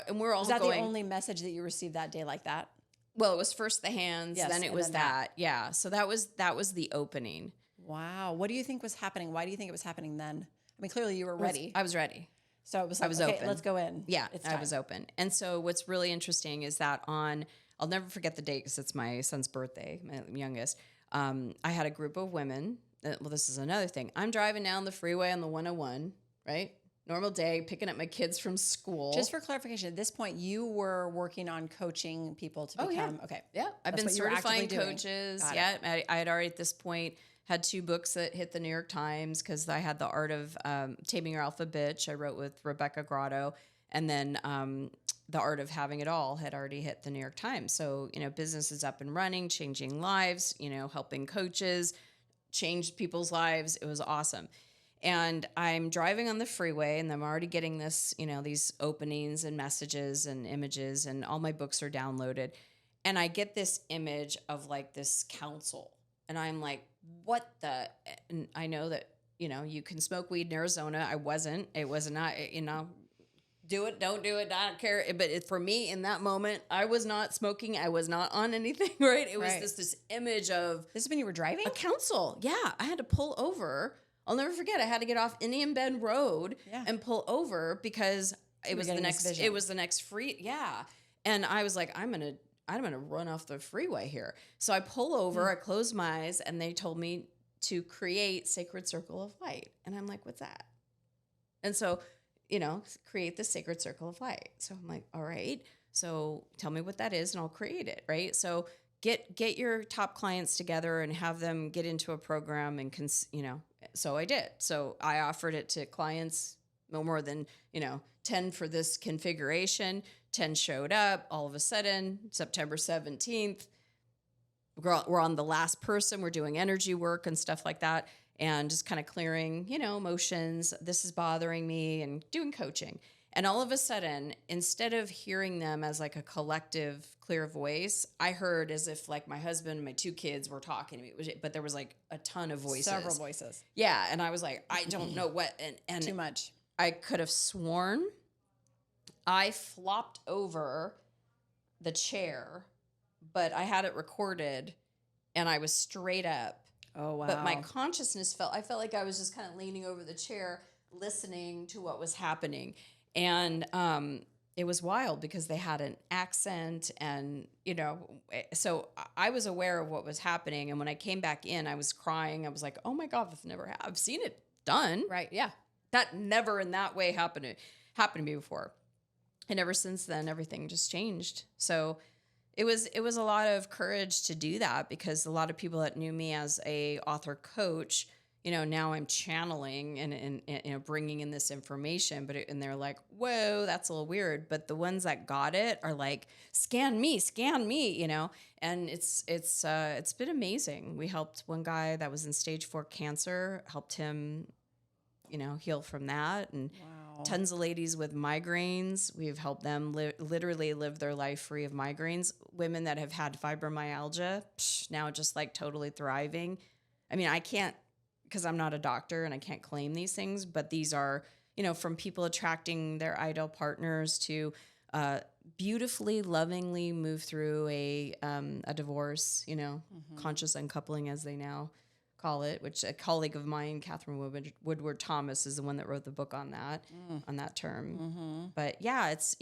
and we're all Was that the only message that you received that day like that? Well, it was first the hands, yes, then it was that. Yeah. So that was the opening. Wow. What do you think was happening? Why do you think it was happening then? I mean, clearly you were ready. I was ready. So it was like, I was okay, open. let's go in. Yeah, It's I time. was open. And so what's really interesting is that I'll never forget the date because it's my son's birthday, my youngest. I had a group of women. Well, this is another thing. I'm driving down the freeway on the 101, right? Normal day, picking up my kids from school. Just for clarification, at this point, you were working on coaching people to become, okay. Yeah, I've That's been what you were certifying actively doing. coaches. Got it. Yeah, I had already at this point had 2 books that hit the New York Times because I had The Art of Taming Your Alpha Bitch. I wrote with Rebecca Grotto. And then The Art of Having It All had already hit the New York Times. So, business is up and running, changing lives, helping coaches, changed people's lives. It was awesome. And I'm driving on the freeway and I'm already getting this, these openings and messages and images, and all my books are downloaded. And I get this image of like this council. And I'm like, what the? And I know that, you can smoke weed in Arizona. I wasn't. It was not, do it, don't do it, I don't care. But for me in that moment, I was not smoking. I was not on anything, right? It was Right. this image of This is when you were driving? a council. Yeah, I had to pull over. I'll never forget. I had to get off Indian Bend Road and pull over because it was the next free. Yeah. And I was like, I'm going to run off the freeway here. So I pull over, I close my eyes, and they told me to create Sacred Circle of Light. And I'm like, what's that? And so, create the Sacred Circle of Light. So I'm like, all right. So tell me what that is and I'll create it. Right. So get your top clients together and have them get into a program and, so I did. So I offered it to clients, no more than, 10 for this configuration. 10 showed up. All of a sudden, September 17th, we're on the last person. We're doing energy work and stuff like that. And just kind of clearing, emotions. This is bothering me, and doing coaching. And all of a sudden, instead of hearing them as like a collective clear voice, I heard as if like my husband and my 2 kids were talking to me, but there was like a ton of voices. Several voices. Yeah. And I was like, I don't know what. And Too much. I could have sworn I flopped over the chair, but I had it recorded and I was straight up. Oh, wow. But my consciousness I felt like I was just kind of leaning over the chair, listening to what was happening. And it was wild because they had an accent and, so I was aware of what was happening. And when I came back in, I was crying. I was like, oh my God, I've seen it done. Right. Yeah. That never in that way happened to me before. And ever since then, everything just changed. So it was a lot of courage to do that because a lot of people that knew me as a author coach, now I'm channeling and bringing in this information, and they're like, whoa, that's a little weird. But the ones that got it are like, scan me, and it's been amazing. We helped one guy that was in stage 4 cancer, helped him, heal from that. And Wow. tons of ladies with migraines. We've helped them literally live their life free of migraines. Women that have had fibromyalgia, now just like totally thriving. I mean, I can't, because I'm not a doctor and I can't claim these things, but these are, from people attracting their ideal partners to beautifully, lovingly move through a divorce, conscious uncoupling as they now call it, which a colleague of mine, Catherine Woodward Thomas, is the one that wrote the book on that, on that term. Mm-hmm. But yeah, it's,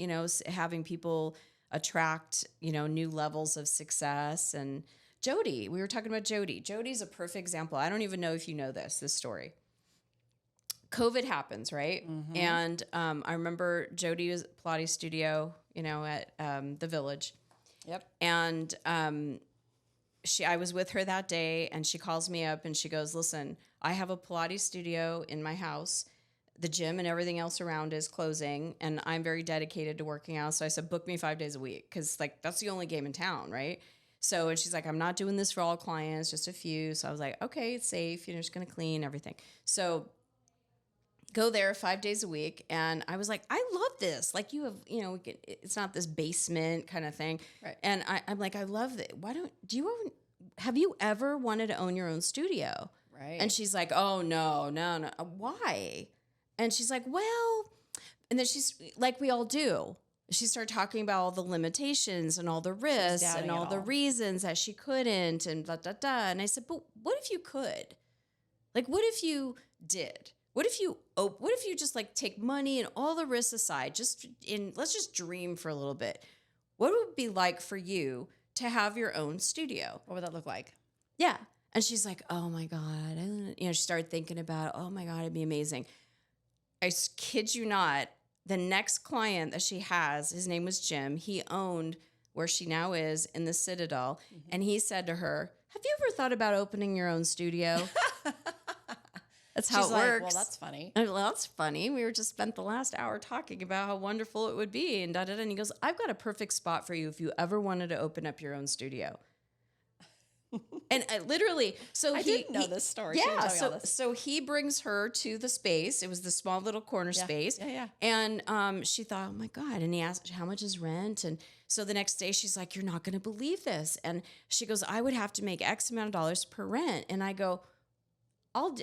having people attract, new levels of success. And Jody, we were talking about Jody. Jody's a perfect example. I don't even know if you know this story. COVID happens, right? Mm-hmm. And I remember Jody was at Pilates studio, at the Village. Yep. And I was with her that day, and she calls me up and she goes, listen, I have a Pilates studio in my house. The gym and everything else around is closing, and I'm very dedicated to working out. So I said, book me 5 days a week, because like that's the only game in town, right? So, and she's like, I'm not doing this for all clients, just a few. So I was like, okay, it's safe. You're just going to clean everything. So go there 5 days a week. And I was like, I love this. Like you have, it's not this basement kind of thing. Right. And I'm like, I love that. Have you ever wanted to own your own studio? Right. And she's like, oh, no. Why? And she's like, well, and then she's like, we all do. She started talking about all the limitations and all the risks and all the reasons that she couldn't and blah, blah, blah. And I said, but what if you could? Like, what if you did? What if you just like take money and all the risks aside, let's just dream for a little bit. What would it be like for you to have your own studio? What would that look like? Yeah. And she's like, oh my God. She started thinking about, oh my God, it'd be amazing. Kid you not, the next client that she has, his name was Jim. He owned where she now is in the Citadel. Mm-hmm. And he said to her, have you ever thought about opening your own studio? That's how it works. Well, that's funny. Well, that's funny. We were just spent the last hour talking about how wonderful it would be and da-da-da. And he goes, I've got a perfect spot for you if you ever wanted to open up your own studio. And literally, I didn't know this story. Yeah, so he brings her to the space. It was the small little corner space. Yeah. And she thought, oh my God. And he asked, how much is rent? And so the next day she's like, you're not going to believe this. And she goes, I would have to make X amount of dollars per rent. And I go, I'll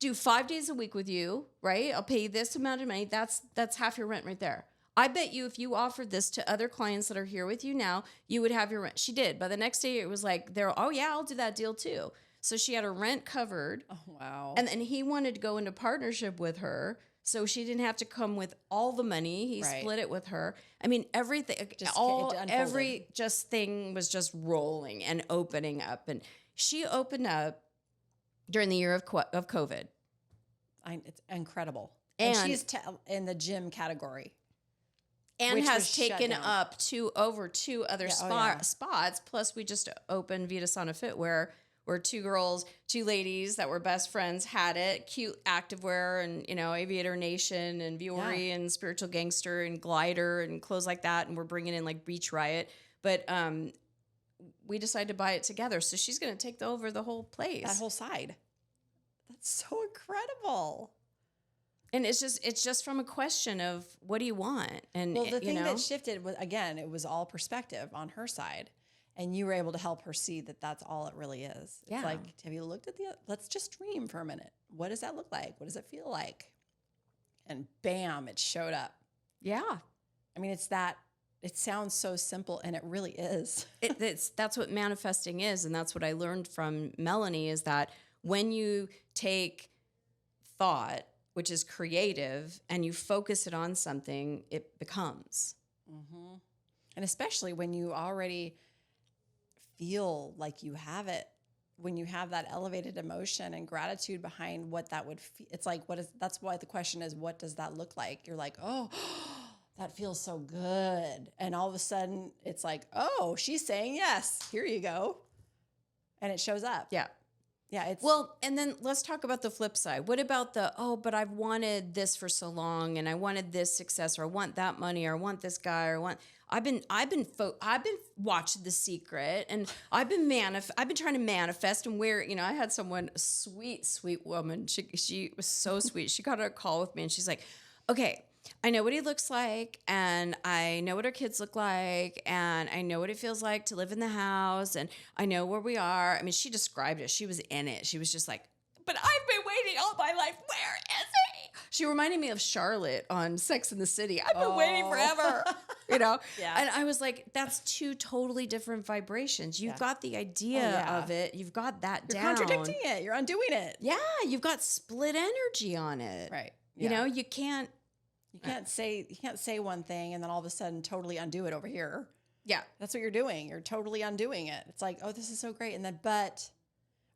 do 5 days a week with you, right? I'll pay you this amount of money. That's half your rent right there. I bet you if you offered this to other clients that are here with you now, you would have your rent. She did. By the next day, it was like, oh yeah, I'll do that deal too. So she had her rent covered. Oh, wow. And then he wanted to go into partnership with her. So she didn't have to come with all the money. He split it with her. I mean, everything, every thing was just rolling and opening up. And she opened up during the year of COVID. It's incredible. And she's in the gym category. And has taken up over two other spots. Plus, we just opened Vita Sauna Fit, where two ladies that were best friends had it. Cute activewear and, Aviator Nation and Vuori and Spiritual Gangster and Glider and clothes like that. And we're bringing in like Beach Riot. But we decided to buy it together. So she's going to take over the whole place. That whole side. That's so incredible. And it's just from a question of what do you want? And well, the thing that shifted was, again, it was all perspective on her side, and you were able to help her see that that's all it really is. It's like, have you looked at let's just dream for a minute. What does that look like? What does it feel like? And bam, it showed up. Yeah. I mean, it sounds so simple, and it really is. That's what manifesting is. And that's what I learned from Melanie, is that when you take thought, which is creative, and you focus it on something, it becomes. Mm-hmm. And especially when you already feel like you have it, when you have that elevated emotion and gratitude behind what that would feel. It's like, that's why the question is, what does that look like? You're like, oh, that feels so good. And all of a sudden it's like, oh, she's saying yes, here you go. And it shows up. Yeah. Yeah. And then let's talk about the flip side. What about but I've wanted this for so long, and I wanted this success, or I want that money, or I want this guy, or I've been watching The Secret, and I've been trying to manifest, and I had someone, a sweet woman. She was so sweet. She got on a call with me, and she's like, okay, I know what he looks like, and I know what our kids look like, and I know what it feels like to live in the house, and I know where we are. I mean, she described it. She was in it. She was just like, but I've been waiting all my life. Where is he? She reminded me of Charlotte on Sex and the City. I've been waiting forever, Yeah. And I was like, that's two totally different vibrations. You've got the idea of it. You've got that You're down. contradicting it. You're undoing it. Yeah, you've got split energy on it. Right. Yeah. You can't. You can't say one thing and then all of a sudden totally undo it over here. Yeah. That's what you're doing. You're totally undoing it. It's like, oh, this is so great. And then, but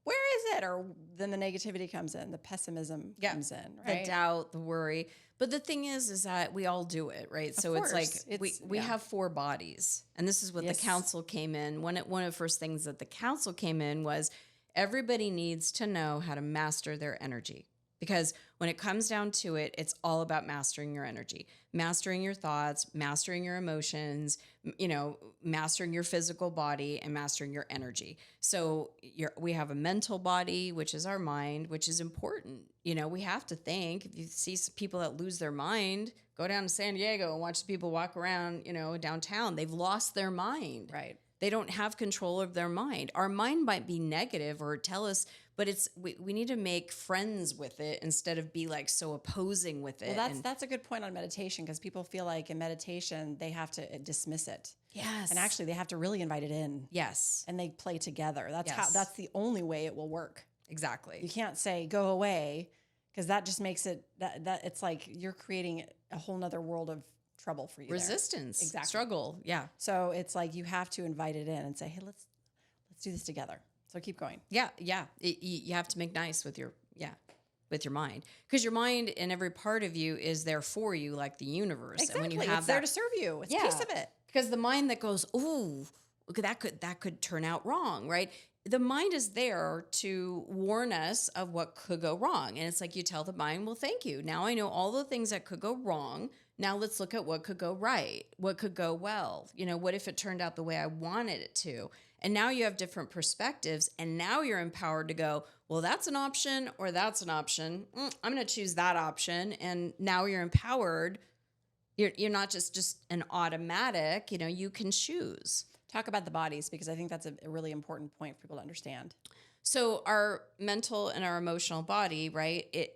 where is it? Or then the negativity comes in, the pessimism comes in, right? The doubt, the worry. But the thing is that we all do it, right? So it's like we have 4 bodies. And this is what the council came in. One of the first things that the council came in was everybody needs to know how to master their energy. Because when it comes down to it, it's all about mastering your energy, mastering your thoughts, mastering your emotions, mastering your physical body, and mastering your energy. So we have a mental body, which is our mind, which is important. We have to think. If you see some people that lose their mind, go down to San Diego and watch the people walk around, downtown. They've lost their mind. Right. They don't have control of their mind. Our mind might be negative or tell us, but we need to make friends with it instead of be like so opposing with it. Well, that's a good point on meditation, because people feel like in meditation they have to dismiss it. Yes. And actually they have to really invite it in. Yes. And they play together. That's the only way it will work. Exactly. You can't say go away. Because that just makes it that it's like you're creating a whole nother world of trouble for you. Resistance, Exactly. struggle. Yeah. So it's like you have to invite it in and say, hey, let's do this together. So keep going. Yeah. Yeah. You have to make nice with your mind, because your mind and every part of you is there for you, like the universe. Exactly. And when you have it's there to serve you. It's a piece of it. Because the mind that goes, ooh, that could turn out wrong, right? The mind is there to warn us of what could go wrong. And it's like you tell the mind, well, thank you. Now I know all the things that could go wrong. Now let's look at what could go right, what could go well. What if it turned out the way I wanted it to? And now you have different perspectives, and now you're empowered to go, well, that's an option or that's an option. I'm going to choose that option. And now you're empowered. You're not just an automatic, you can choose. Talk about the bodies, because I think that's a really important point for people to understand. So our mental and our emotional body, right?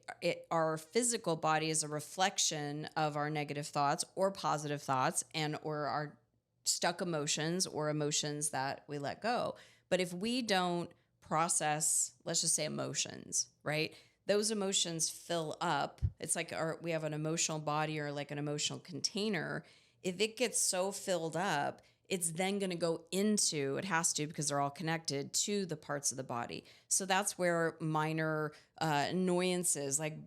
Our physical body is a reflection of our negative thoughts or positive thoughts, and or our stuck emotions or emotions that we let go. But if we don't process, let's just say emotions, right? Those emotions fill up. It's like we have an emotional body or like an emotional container. If it gets so filled up, it's then going to go into, it has to, because they're all connected to the parts of the body. So that's where minor annoyances, like,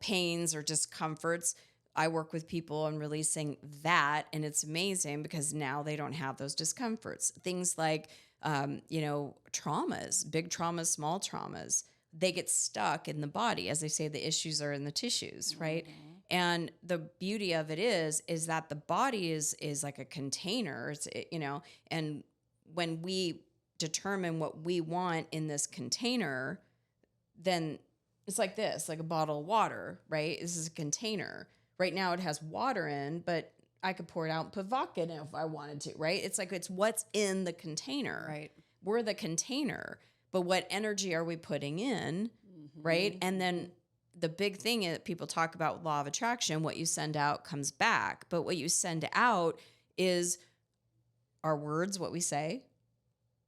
pains or discomforts, I work with people on releasing that. And it's amazing because now they don't have those discomforts. Things like, traumas, big traumas, small traumas, they get stuck in the body. As they say, the issues are in the tissues, right? Mm-hmm. And the beauty of it is that the body is like a container. And when we determine what we want in this container, then it's like this, like a bottle of water, right? This is a container. Right now it has water in, but I could pour it out and put vodka in it if I wanted to, right? It's like, it's what's in the container. Right. We're the container, but what energy are we putting in, right? And then the big thing that people talk about with law of attraction, what you send out comes back. But what you send out is our words, what we say.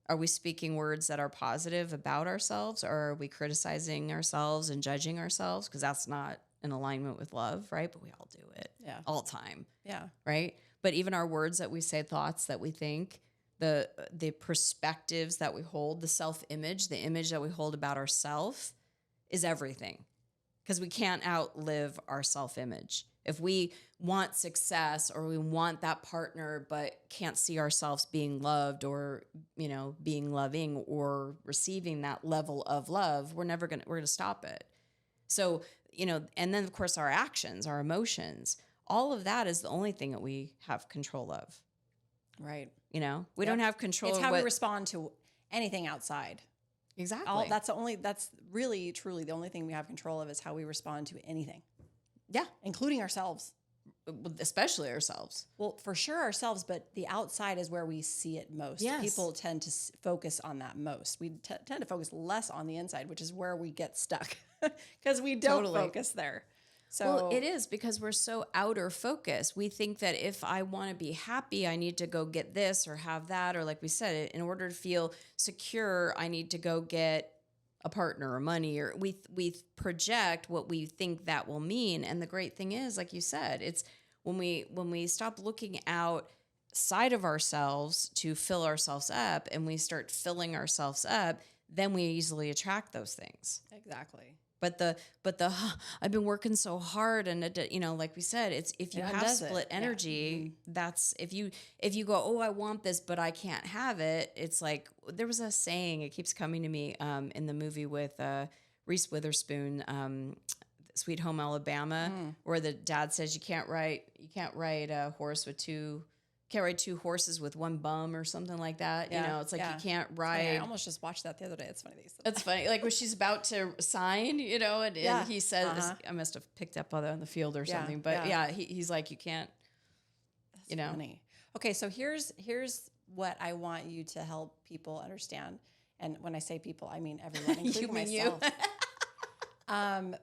Are we speaking words that are positive about ourselves, or are we criticizing ourselves and judging ourselves? Because that's not in alignment with love, right? But we all do it all the time. Yeah. Right? But even our words that we say, thoughts that we think, the perspectives that we hold, the self-image, the image that we hold about ourselves is everything. Because we can't outlive our self-image. If we want success or we want that partner but can't see ourselves being loved or, being loving or receiving that level of love, we're going to stop it. So, and then of course our actions, our emotions, all of that is the only thing that we have control of. Right. We don't have control. It's how we respond to anything outside. Exactly. That's really, truly the only thing we have control of is how we respond to anything. Yeah. Including ourselves. Especially ourselves. Well, for sure ourselves, but the outside is where we see it most. Yes. People tend to focus on that most. We tend to focus less on the inside, which is where we get stuck because we don't focus there. So it is because we're so outer focused. We think that if I want to be happy, I need to go get this or have that. Or like we said, in order to feel secure, I need to go get a partner or money, or we project what we think that will mean. And the great thing is, like you said, it's when we stop looking outside of ourselves to fill ourselves up and we start filling ourselves up, then we easily attract those things. Exactly. But the I've been working so hard, and like we said, it's if you have split energy, that's if you go, oh, I want this, but I can't have it. It's like there was a saying, it keeps coming to me in the movie with Reese Witherspoon, Sweet Home Alabama, where the dad says you can't ride a horse with can't ride two horses with one bum or something like that. Yeah. It's like you can't ride. I almost just watched that the other day. It's funny. It's funny. Like when she's about to sign, and he says, I must have picked up on the field or something. But he's like, you can't, That's funny. Okay. So here's what I want you to help people understand. And when I say people, I mean everyone, including myself.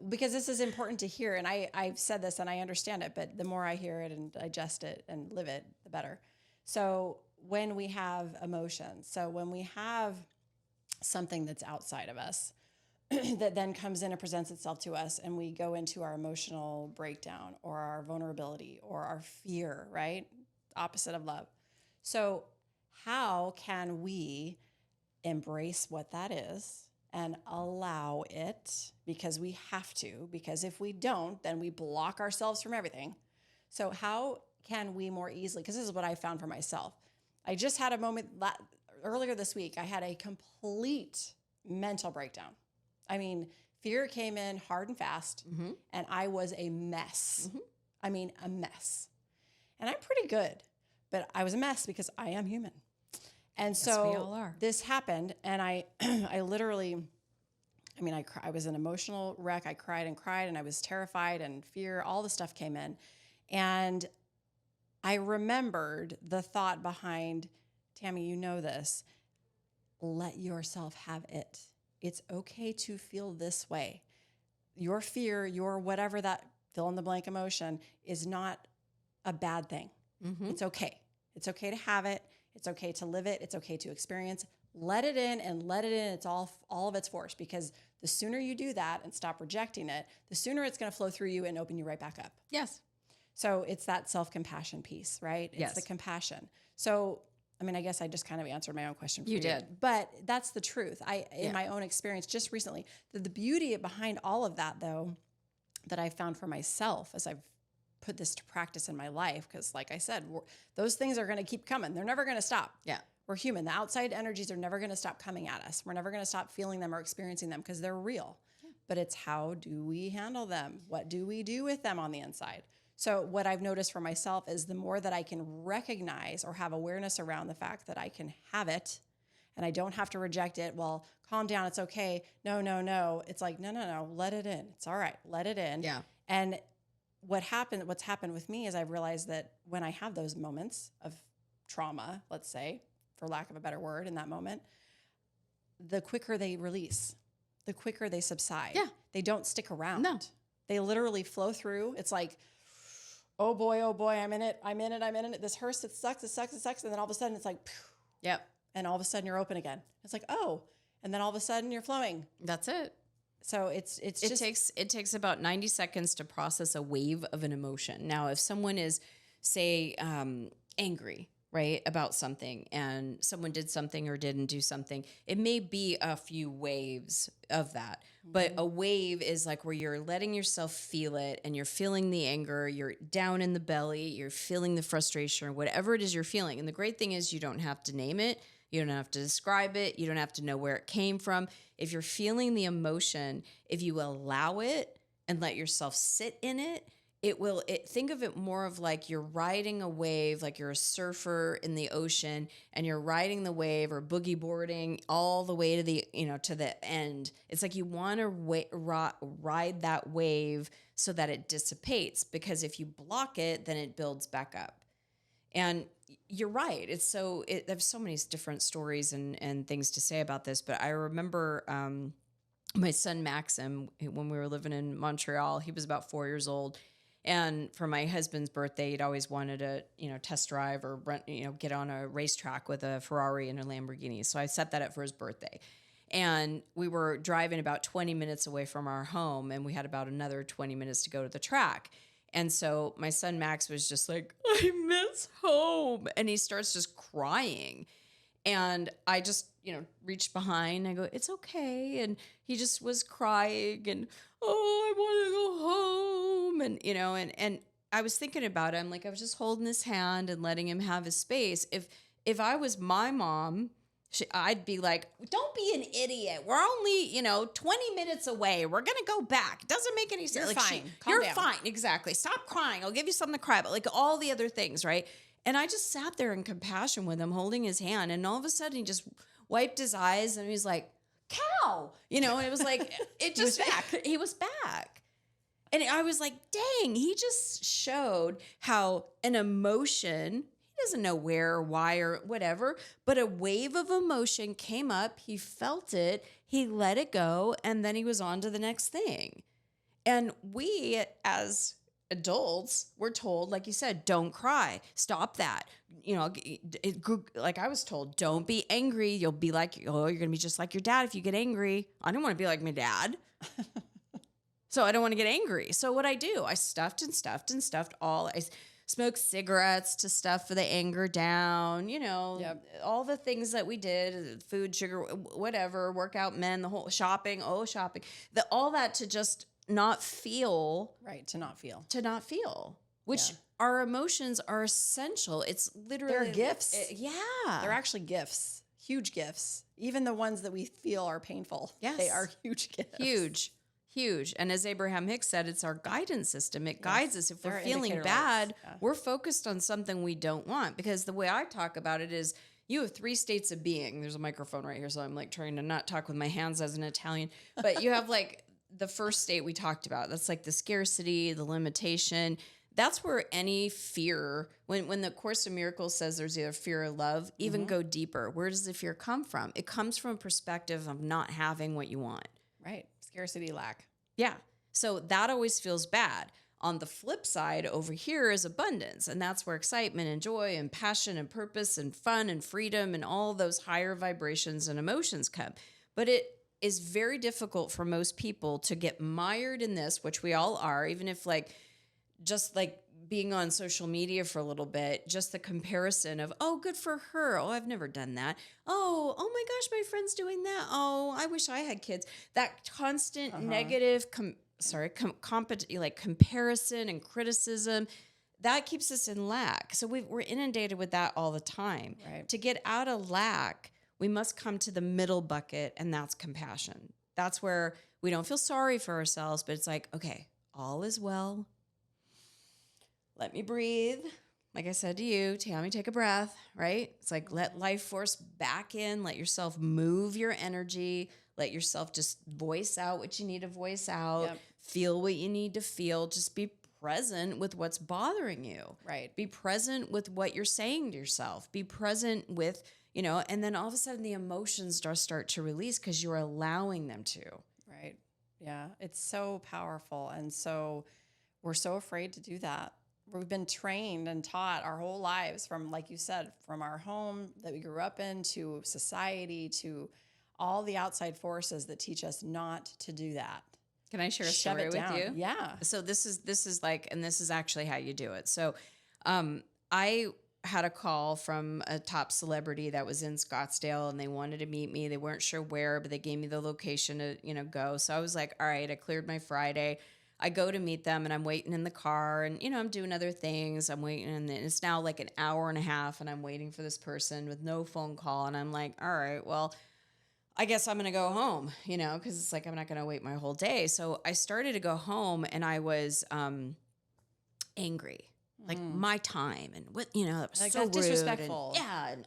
Because this is important to hear, and I've said this and I understand it, but the more I hear it and digest it and live it, the better. So when we have emotions, so when we have something that's outside of us, that then comes in and presents itself to us, and we go into our emotional breakdown or our vulnerability or our fear, right? Opposite of love. So how can we embrace what that is and allow it? Because we have to, because if we don't, then we block ourselves from everything. So how can we more easily, because this is what I found for myself. I just had a moment earlier this week. I had a complete mental breakdown. I mean, fear came in hard and fast, and I was a mess. I mean, a mess. And I'm pretty good, but I was a mess because I am human. And Yes, so we all are. this happened, and I literally, I was an emotional wreck. I cried, and I was terrified, and fear, all the stuff came in. And I remembered the thought behind, Tammy, you know this, let yourself have it. It's okay to feel this way. Your fear, your whatever that fill in the blank emotion is not a bad thing. It's okay. It's okay to have it. It's okay to live it. It's okay to experience. Let it in and let it in. It's all of its force, because the sooner you do that and stop rejecting it, the sooner it's going to flow through you and open you right back up. Yes. So it's that self-compassion piece, right? It's the compassion. So, I guess I just kind of answered my own question for you. You did. But that's the truth. In my own experience just recently, the beauty behind all of that, though, that I found for myself as I've put this to practice in my life, because like I said, those things are going to keep coming. They're never going to stop. Yeah. We're human. The outside energies are never going to stop coming at us. We're never going to stop feeling them or experiencing them because they're real. Yeah. But it's how do we handle them? What do we do with them on the inside? So what I've noticed for myself is the more that I can recognize or have awareness around the fact that I can have it and I don't have to reject it. Well, calm down. It's okay. No. It's like, no. Let it in. It's all right. Let it in. Yeah. And what's happened with me is I've realized that when I have those moments of trauma, let's say, for lack of a better word, in that moment, the quicker they release, the quicker they subside. Yeah. They don't stick around. No. They literally flow through. It's like, oh boy, I'm in it. This hurts, it sucks. And then all of a sudden it's like, phew, Yep. and all of a sudden you're open again. It's like, oh, and then all of a sudden you're flowing. That's it. So it takes about 90 seconds to process a wave of an emotion. Now, if someone is, say, angry, right, about something, and someone did something or didn't do something, it may be a few waves of that. But a wave is like where you're letting yourself feel it, and you're feeling the anger, you're down in the belly, you're feeling the frustration, or whatever it is you're feeling. And the great thing is you don't have to name it. You don't have to describe it. You don't have to know where it came from. If you're feeling the emotion, if you allow it and let yourself sit in it, think of it more of like you're riding a wave, like you're a surfer in the ocean and you're riding the wave or boogie boarding all the way to the end. It's like you want to ride that wave so that it dissipates, because if you block it, then it builds back up. And you're right. There's so many different stories and things to say about this, but I remember my son Maxim, when we were living in Montreal, he was about 4 years old. And for my husband's birthday, he'd always wanted to, test drive or rent, get on a racetrack with a Ferrari and a Lamborghini. So I set that up for his birthday. And we were driving about 20 minutes away from our home, and we had about another 20 minutes to go to the track. And so my son Max was just like, I miss home. And he starts just crying. And I just, reached behind. I go, it's okay. And he just was crying and, I want to go home. And, and I was thinking about it. I'm like, I was just holding his hand and letting him have his space. If I was my mom, I'd be like, don't be an idiot. We're only, 20 minutes away. We're going to go back. It doesn't make any sense. You're fine. You're fine. Exactly. Stop crying. I'll give you something to cry about. Like all the other things, right? And I just sat there in compassion with him, holding his hand. And all of a sudden he just wiped his eyes and he was like, cow, and it was like, he was back. And I was like, dang, he just showed how an emotion, he doesn't know where or why or whatever, but a wave of emotion came up. He felt it. He let it go. And then he was on to the next thing. And we, as adults, we're told, like you said, don't cry, stop that. Like I was told, don't be angry. You'll be like, oh, you're going to be just like your dad if you get angry. I didn't want to be like my dad. So I don't want to get angry. So what I do, I stuffed I smoked cigarettes to stuff for the anger down, all the things that we did, food, sugar, whatever, workout, men, the whole shopping, all that to just not feel. Right. To not feel. Which our emotions are essential. It's literally. They're gifts. Yeah. They're actually gifts. Huge gifts. Even the ones that we feel are painful. Yes. They are huge gifts. Huge. And as Abraham Hicks said, it's our guidance system. It guides us. If we're feeling bad, we're focused on something we don't want. Because the way I talk about it is you have 3 states of being. There's a microphone right here, so I'm like trying to not talk with my hands as an Italian. But you have like the first state we talked about. That's like the scarcity, the limitation. That's where any fear, when the Course in Miracles says there's either fear or love, even go deeper. Where does the fear come from? It comes from a perspective of not having what you want. Right. Scarcity, lack. Yeah. So that always feels bad. On the flip side, over here is abundance. And that's where excitement and joy and passion and purpose and fun and freedom and all those higher vibrations and emotions come. But it is very difficult for most people to get mired in this, which we all are, even if just being on social media for a little bit, just the comparison of, oh, good for her. Oh, I've never done that. Oh my gosh, my friend's doing that. Oh, I wish I had kids. That constant negative, comparison and criticism, that keeps us in lack. So we're inundated with that all the time. Right. To get out of lack, we must come to the middle bucket, and that's compassion. That's where we don't feel sorry for ourselves, but it's like, okay, all is well. Let me breathe. Like I said to you, Tammy, take a breath, right? It's like let life force back in. Let yourself move your energy. Let yourself just voice out what you need to voice out. Yep. Feel what you need to feel. Just be present with what's bothering you. Right. Be present with what you're saying to yourself. Be present with, and then all of a sudden the emotions start to release because you're allowing them to. Right. Yeah. It's so powerful. And so we're so afraid to do that. We've been trained and taught our whole lives from, like you said, from our home that we grew up in to society to all the outside forces that teach us not to do that. Can I share a story with you? Yeah. So this is actually how you do it. So I had a call from a top celebrity that was in Scottsdale and they wanted to meet me. They weren't sure where, but they gave me the location to, go. So I was like, all right, I cleared my Friday. I go to meet them and I'm waiting in the car and, I'm doing other things. I'm waiting and it's now like an hour and a half and I'm waiting for this person with no phone call. And I'm like, all right, well, I guess I'm going to go home, because it's like, I'm not going to wait my whole day. So I started to go home and I was angry. Like my time and what, that was like so that's rude disrespectful. And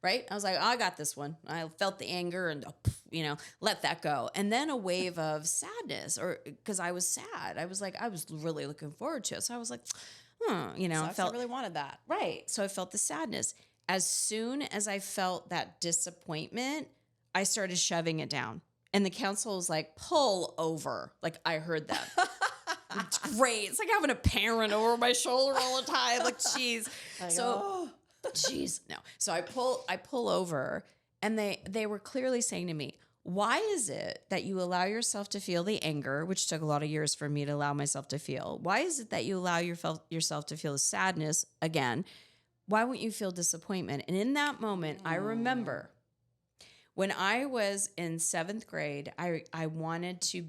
right? I was like, oh, I got this one. I felt the anger and, let that go. And then a wave of sadness because I was sad. I was like, I was really looking forward to it. So I was like, I really wanted that. Right. So I felt the sadness. As soon as I felt that disappointment, I started shoving it down. And the council was like, pull over. Like I heard that. It's great. It's like having a parent over my shoulder all the time. Like, geez. Geez. No. So I pull over and they were clearly saying to me, why is it that you allow yourself to feel the anger, which took a lot of years for me to allow myself to feel? Why is it that you allow yourself to feel the sadness again? Why won't you feel disappointment? And in that moment, I remember when I was in 7th grade, I wanted to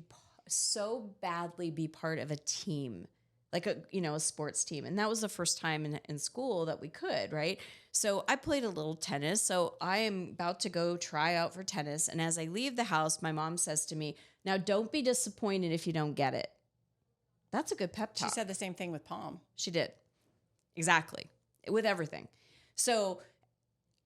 so badly be part of a team, like a sports team. And that was the first time in school that we could, right? So I played a little tennis. So I am about to go try out for tennis. And as I leave the house, my mom says to me, now don't be disappointed if you don't get it. That's a good pep talk. She said the same thing with Palm. She did. Exactly. With everything. So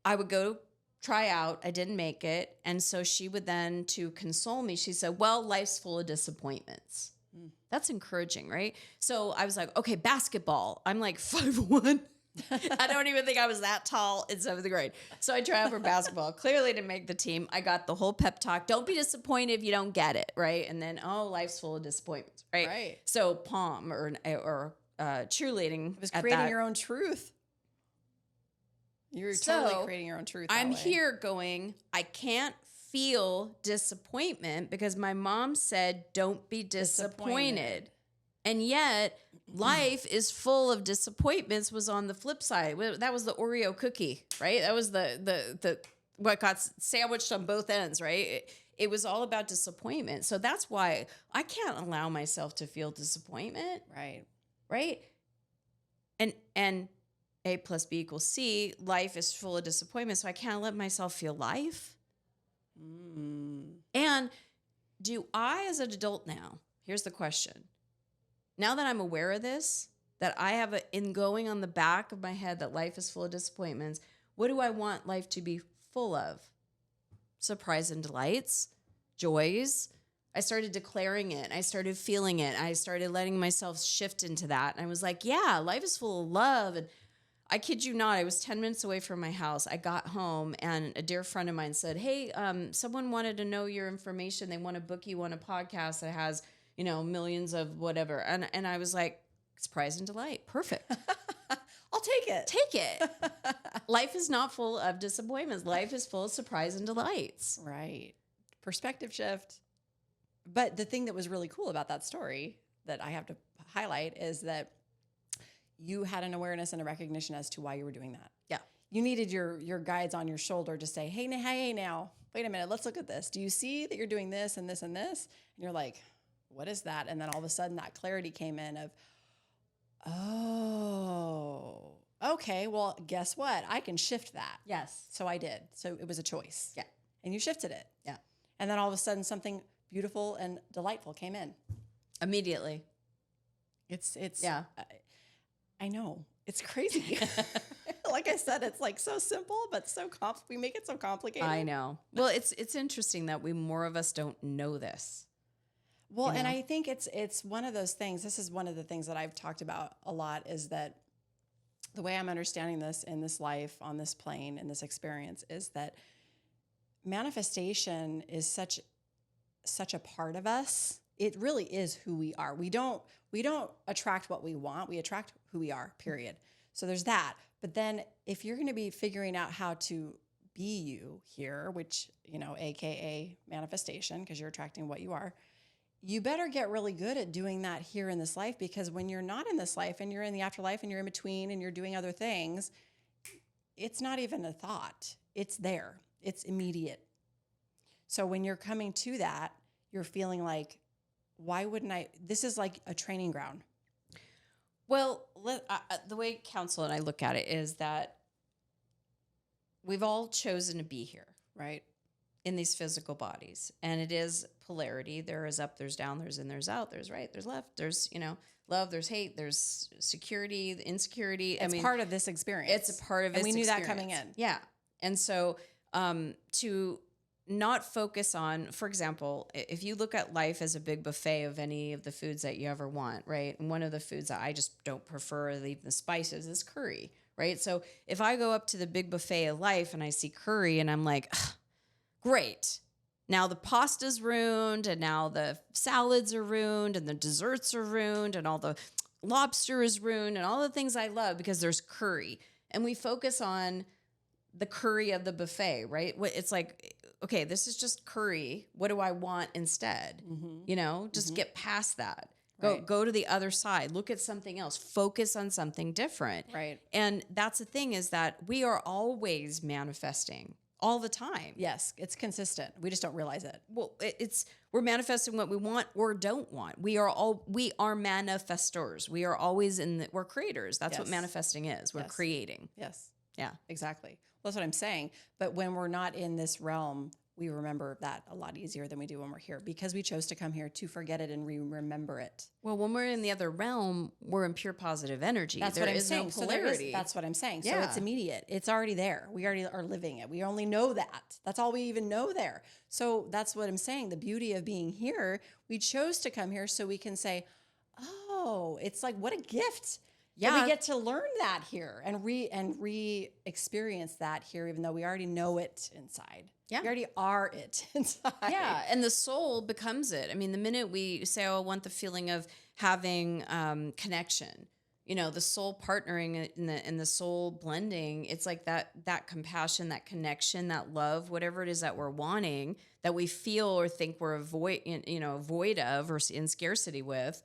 I would go try out. I didn't make it. And so she would then, to console me, she said, well, life's full of disappointments. That's encouraging, right? So I was like, okay, basketball. I'm like 5'1". I don't even think I was that tall in 7th grade. So I tried for basketball. Clearly didn't make the team. I got the whole pep talk. Don't be disappointed if you don't get it, right? And then, life's full of disappointments, right? Right. So pom or cheerleading. It was creating your own truth. You're totally creating your own truth. I'm here going, I can't feel disappointment because my mom said, don't be disappointed. And yet life is full of disappointments was on the flip side. That was the Oreo cookie, right? That was the what got sandwiched on both ends, right? It was all about disappointment. So that's why I can't allow myself to feel disappointment. Right. Right. And A plus B equals C, life is full of disappointment. So I can't let myself feel life. And do I, as an adult now, here's the question. Now that I'm aware of this, that I have in going on the back of my head that life is full of disappointments, what do I want life to be full of? Surprise and delights, joys. I started declaring it. I started feeling it. I started letting myself shift into that. And I was like, yeah, life is full of love. And I kid you not, I was 10 minutes away from my house. I got home and a dear friend of mine said, hey, someone wanted to know your information. They want to book you on a podcast that has, millions of whatever. And I was like, surprise and delight. Perfect. I'll take it. Take it. Life is not full of disappointments. Life is full of surprise and delights. Right. Perspective shift. But the thing that was really cool about that story that I have to highlight is that you had an awareness and a recognition as to why you were doing that. Yeah. You needed your guides on your shoulder to say, hey, now, wait a minute, let's look at this. Do you see that you're doing this and this and this? And you're like, what is that? And then all of a sudden that clarity came in of, oh, okay, well, guess what? I can shift that. Yes. So I did. So it was a choice. Yeah. And you shifted it. Yeah. And then all of a sudden something beautiful and delightful came in. Immediately. It's yeah. I know. It's crazy. Like I said, it's like so simple, but we make it so complicated. I know. Well, it's interesting that more of us don't know this. Well, and I think it's one of those things. This is one of the things that I've talked about a lot is that the way I'm understanding this in this life, on this plane, in this experience is that manifestation is such a part of us. It really is who we are. We don't attract what we want. We attract who we are, period. So there's that. But then if you're going to be figuring out how to be you here, which, AKA manifestation, because you're attracting what you are, you better get really good at doing that here in this life, because when you're not in this life and you're in the afterlife and you're in between and you're doing other things, it's not even a thought. It's there. It's immediate. So when you're coming to that, you're feeling like, why wouldn't I? This is like a training ground. Well, the way Counsel and I look at it is that we've all chosen to be here, right? In these physical bodies. And it is polarity. There is up, there's down, there's in, there's out, there's right, there's left, there's, love, there's hate, there's security, insecurity. It's part of this experience. It's a part of it. And we knew that coming in. Yeah. And so to not focus on, for example, if you look at life as a big buffet of any of the foods that you ever want, right? And one of the foods that I just don't prefer, even the spices, is curry, right? So if I go up to the big buffet of life and I see curry and I'm like, great. Now the pasta's ruined and now the salads are ruined and the desserts are ruined and all the lobster is ruined and all the things I love because there's curry. And we focus on the curry of the buffet, right? It's like, okay, this is just curry. What do I want instead? Mm-hmm. Just get past that. Go to the other side. Look at something else. Focus on something different. Right. And that's the thing is that we are always manifesting all the time. Yes, it's consistent. We just don't realize it. Well, we're manifesting what we want or don't want. We are manifestors. We are always we're creators. That's what manifesting is. We're creating. Yes. Yeah. Exactly. Well, that's what I'm saying. But when we're not in this realm, we remember that a lot easier than we do when we're here because we chose to come here to forget it and remember it. Well, when we're in the other realm, we're in pure positive energy. That's what I'm saying. No polarity. That's what I'm saying. So it's immediate. It's already there. We already are living it. We only know that. That's all we even know there. So that's what I'm saying. The beauty of being here, we chose to come here so we can say, oh, it's like, what a gift. Yeah, we get to learn that here and re-experience that here, even though we already know it inside. Yeah. We already are it inside. Yeah, and the soul becomes it. I mean, the minute we say, "Oh, I want the feeling of having connection," the soul partnering and the soul blending, it's like that compassion, that connection, that love, whatever it is that we're wanting, that we feel or think we're void of or in scarcity with,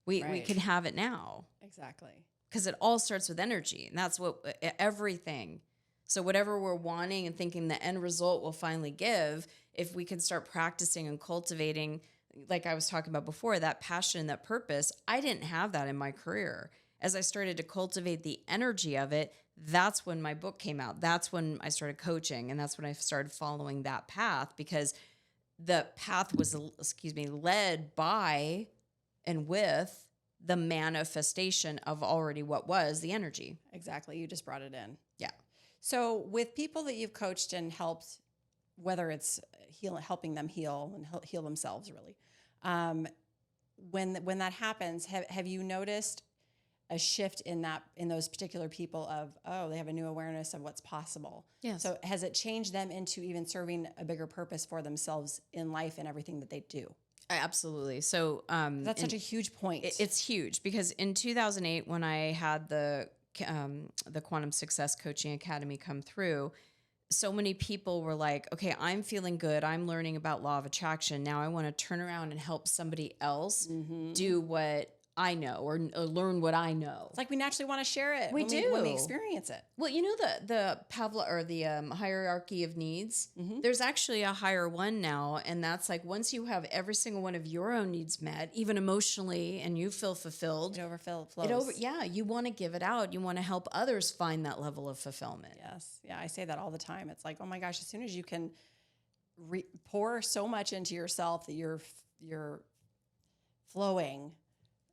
we can have it now. Exactly. Because it all starts with energy, and that's what everything. So whatever we're wanting and thinking the end result will finally give, if we can start practicing and cultivating, like I was talking about before, that passion, that purpose, I didn't have that in my career. As I started to cultivate the energy of it, that's when my book came out. That's when I started coaching, and that's when I started following that path, because the path was, led by and with the manifestation of already what was the energy. Exactly. You just brought it in. Yeah. So with people that you've coached and helped, whether it's helping them heal and heal themselves, really, when that happens, have you noticed a shift in those particular people of, oh, they have a new awareness of what's possible? Yes. So has it changed them into even serving a bigger purpose for themselves in life and everything that they do? Absolutely. So that's such a huge point. It's huge, because in 2008, when I had the Quantum Success Coaching Academy come through, so many people were like, okay, I'm feeling good. I'm learning about law of attraction. Now I want to turn around and help somebody else do what I know or learn what I know. It's like we naturally want to share it. We do when we experience it. Well, the Pavlov or the hierarchy of needs. There's actually a higher one now, and that's like once you have every single one of your own needs met, even emotionally, and you feel fulfilled, it flows. You want to give it out. You want to help others find that level of fulfillment. Yes, yeah, I say that all the time. It's like, oh my gosh, as soon as you can pour so much into yourself that you're flowing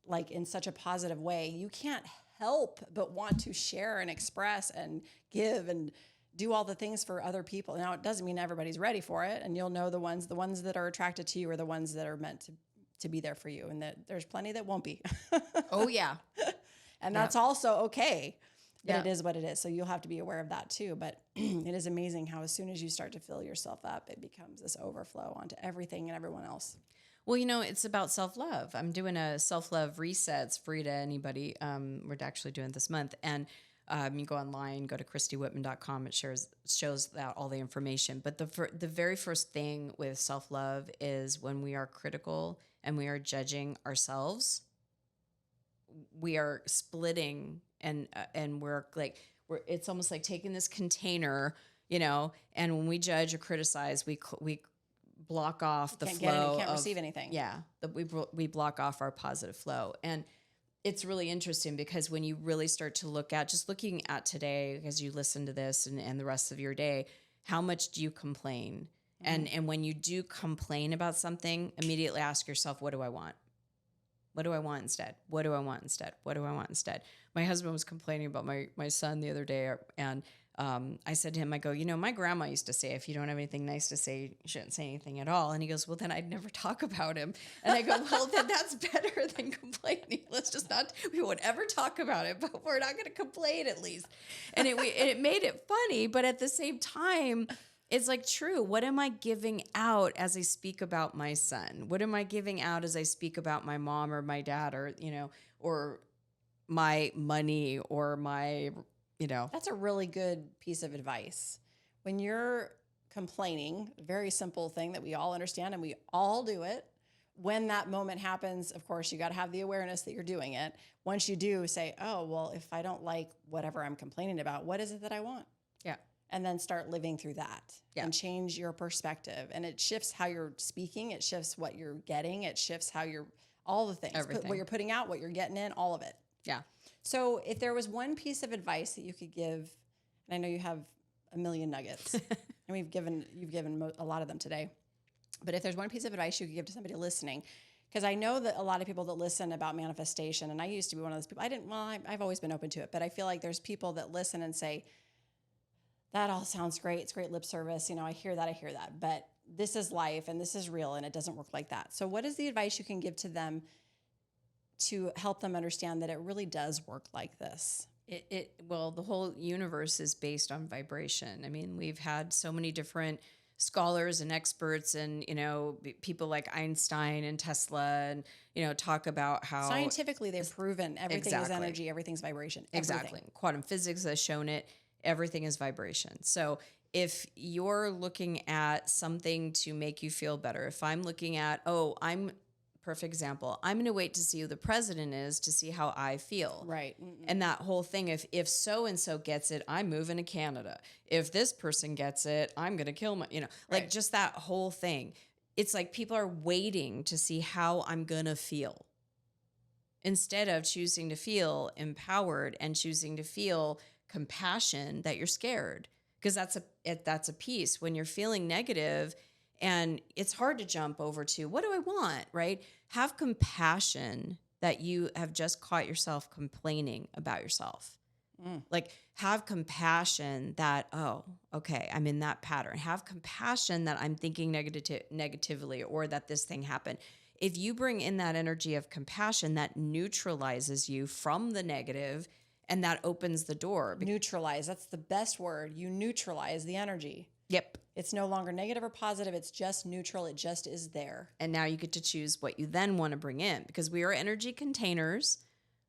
like in such a positive way, you can't help but want to share and express and give and do all the things for other people. Now, it doesn't mean everybody's ready for it, and you'll know the ones that are attracted to you are the ones that are meant to be there for you, and that there's plenty that won't be. Oh yeah. And that's also okay. But it is what it is. So you'll have to be aware of that too. But it is amazing how as soon as you start to fill yourself up, it becomes this overflow onto everything and everyone else. Well, it's about self-love. I'm doing a self-love reset. It's free to anybody. We're actually doing it this month. And you go online, go to ChristyWhitman.com. It shows that all the information. But the very first thing with self-love is when we are critical and we are judging ourselves, we are splitting and it's almost like taking this container, and when we judge or criticize, we block off the flow. Can't receive anything. Yeah, we block off our positive flow. And it's really interesting because when you really start to looking at today, as you listen to this and the rest of your day, how much do you complain? And when you do complain about something, immediately ask yourself, what do I want? What do I want instead? What do I want instead? What do I want instead? My husband was complaining about my son the other day, and I said to him, I go, my grandma used to say, if you don't have anything nice to say, you shouldn't say anything at all. And he goes, well, then I'd never talk about him. And I go, well, then that's better than complaining. We won't ever talk about it, but we're not going to complain at least. And it made it funny, but at the same time, it's like true. What am I giving out as I speak about my son? What am I giving out as I speak about my mom or my dad or my money or my, That's a really good piece of advice. When you're complaining, a very simple thing that we all understand and we all do it. When that moment happens, of course, you got to have the awareness that you're doing it. Once you do, say, oh, well, if I don't like whatever I'm complaining about, what is it that I want? Yeah. And then start living through that and change your perspective. And it shifts how you're speaking. It shifts what you're getting. It shifts how all the things, what you're putting out, what you're getting in, all of it. Yeah. So if there was one piece of advice that you could give, and I know you have a million nuggets, and you've given a lot of them today, but if there's one piece of advice you could give to somebody listening, because I know that a lot of people that listen about manifestation, and I used to be one of those people. I've always been open to it, but I feel like there's people that listen and say, that all sounds great. It's great lip service. I hear that, but this is life and this is real and it doesn't work like that. So what is the advice you can give to them to help them understand that it really does work like this. Well, the whole universe is based on vibration. I mean, we've had so many different scholars and experts and, people like Einstein and Tesla and, talk about how Scientifically, they've proven everything is Exactly. energy, everything's vibration. Exactly. Everything. Quantum physics has shown it. Everything is vibration. So if you're looking at something to make you feel better, if I'm looking at, perfect example, I'm going to wait to see who the president is to see how I feel. Right. And that whole thing, if so-and-so gets it, I'm moving to Canada. If this person gets it, I'm going to kill Right. just that whole thing. It's like people are waiting to see how I'm going to feel instead of choosing to feel empowered and choosing to feel compassion that you're scared. Because that's a piece when you're feeling negative. And it's hard to jump over to, what do I want, right? Have compassion that you have just caught yourself complaining about yourself. Like, have compassion that, oh, okay, I'm in that pattern. Have compassion that I'm thinking negatively or that this thing happened. If you bring in that energy of compassion, that neutralizes you from the negative and that opens the door. Neutralize. That's the best word. You neutralize the energy. Yep. It's no longer negative or positive. It's just neutral. It just is there. And now you get to choose what you then want to bring in, because we are energy containers.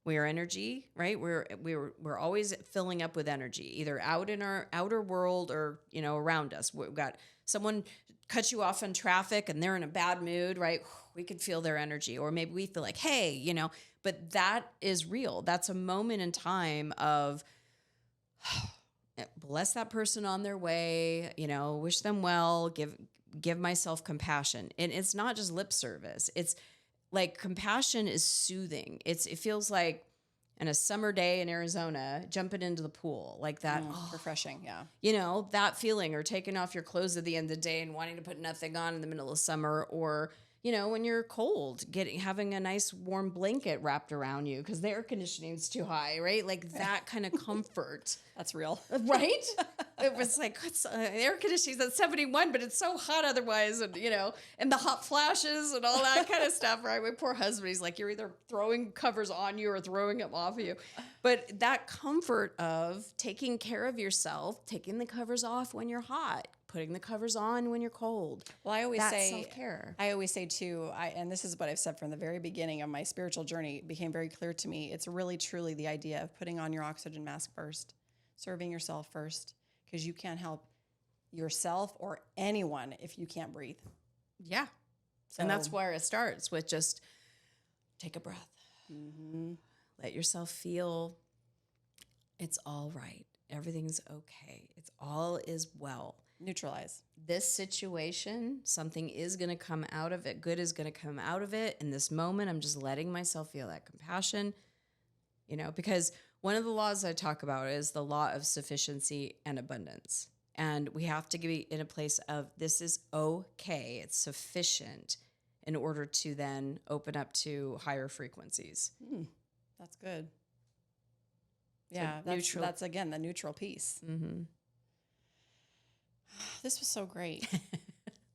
We are energy, right? We're always filling up with energy, either out in our outer world or, around us. We've got someone cut you off in traffic and they're in a bad mood, right? We could feel their energy. Or maybe we feel like, hey, but that is real. That's a moment in time of bless that person on their way, wish them well, give myself compassion. And it's not just lip service. It's like compassion is soothing. It feels like in a summer day in Arizona, jumping into the pool like that. Refreshing, yeah. That feeling, or taking off your clothes at the end of the day and wanting to put nothing on in the middle of summer, or when you're cold, having a nice warm blanket wrapped around you because the air conditioning's too high, right? Like that kind of comfort. That's real. Right? It was like, air conditioning's at 71, but it's so hot otherwise, and and the hot flashes and all that kind of stuff, right? My poor husband, he's like, you're either throwing covers on you or throwing them off of you. But that comfort of taking care of yourself, taking the covers off when you're hot, putting the covers on when you're cold. Well, I always say self-care. I always say too, and this is what I've said from the very beginning of my spiritual journey, it became very clear to me. It's really truly the idea of putting on your oxygen mask first, serving yourself first, because you can't help yourself or anyone if you can't breathe. Yeah. So, and that's where it starts with just take a breath. Let yourself feel it's all right. Everything's okay. It's all is well. Neutralize. This situation, something is going to come out of it. Good is going to come out of it. In this moment, I'm just letting myself feel that compassion, because one of the laws I talk about is the law of sufficiency and abundance. And we have to be in a place of this is okay. It's sufficient in order to then open up to higher frequencies. That's good. So Yeah, that's again the neutral piece. Mm-hmm. This was so great.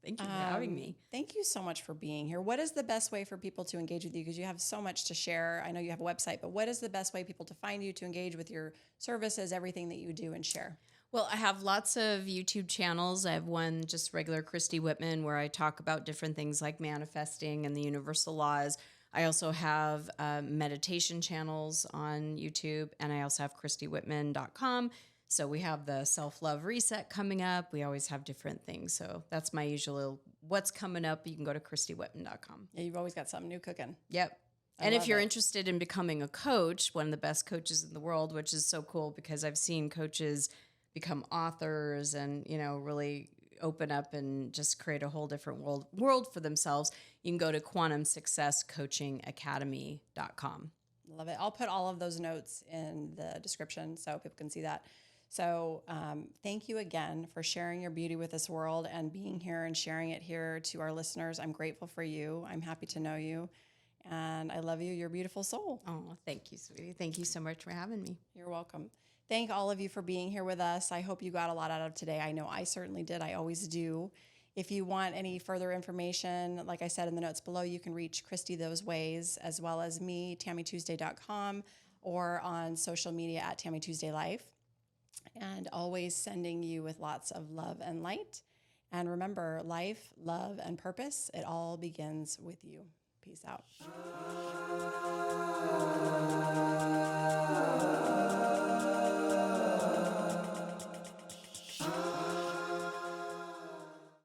Thank you for having me. Thank you so much for being here. What is the best way for people to engage with you? Because you have so much to share. I know you have a website, but what is the best way people to find you, to engage with your services, everything that you do and share? Well, I have lots of YouTube channels. I have one just regular Christy Whitman where I talk about different things like manifesting and the universal laws. I also have meditation channels on YouTube, and I also have ChristyWhitman.com. So we have the self-love reset coming up. We always have different things. So that's my usual what's coming up. You can go to ChristyWhitman.com. Yeah, you've always got something new cooking. Yep. And if you're interested in becoming a coach, one of the best coaches in the world, which is so cool because I've seen coaches become authors and, really open up and just create a whole different world for themselves, you can go to quantumsuccesscoachingacademy.com. Love it. I'll put all of those notes in the description so people can see that. So thank you again for sharing your beauty with this world and being here and sharing it here to our listeners. I'm grateful for you. I'm happy to know you. And I love you. You're a beautiful soul. Oh, thank you, sweetie. Thank you so much for having me. You're welcome. Thank all of you for being here with us. I hope you got a lot out of today. I know I certainly did. I always do. If you want any further information, like I said in the notes below, you can reach Christy those ways, as well as me, TammyTuesday.com, or on social media at TammyTuesdayLife. And always sending you with lots of love and light. And remember, life, love, and purpose, it all begins with you. Peace out.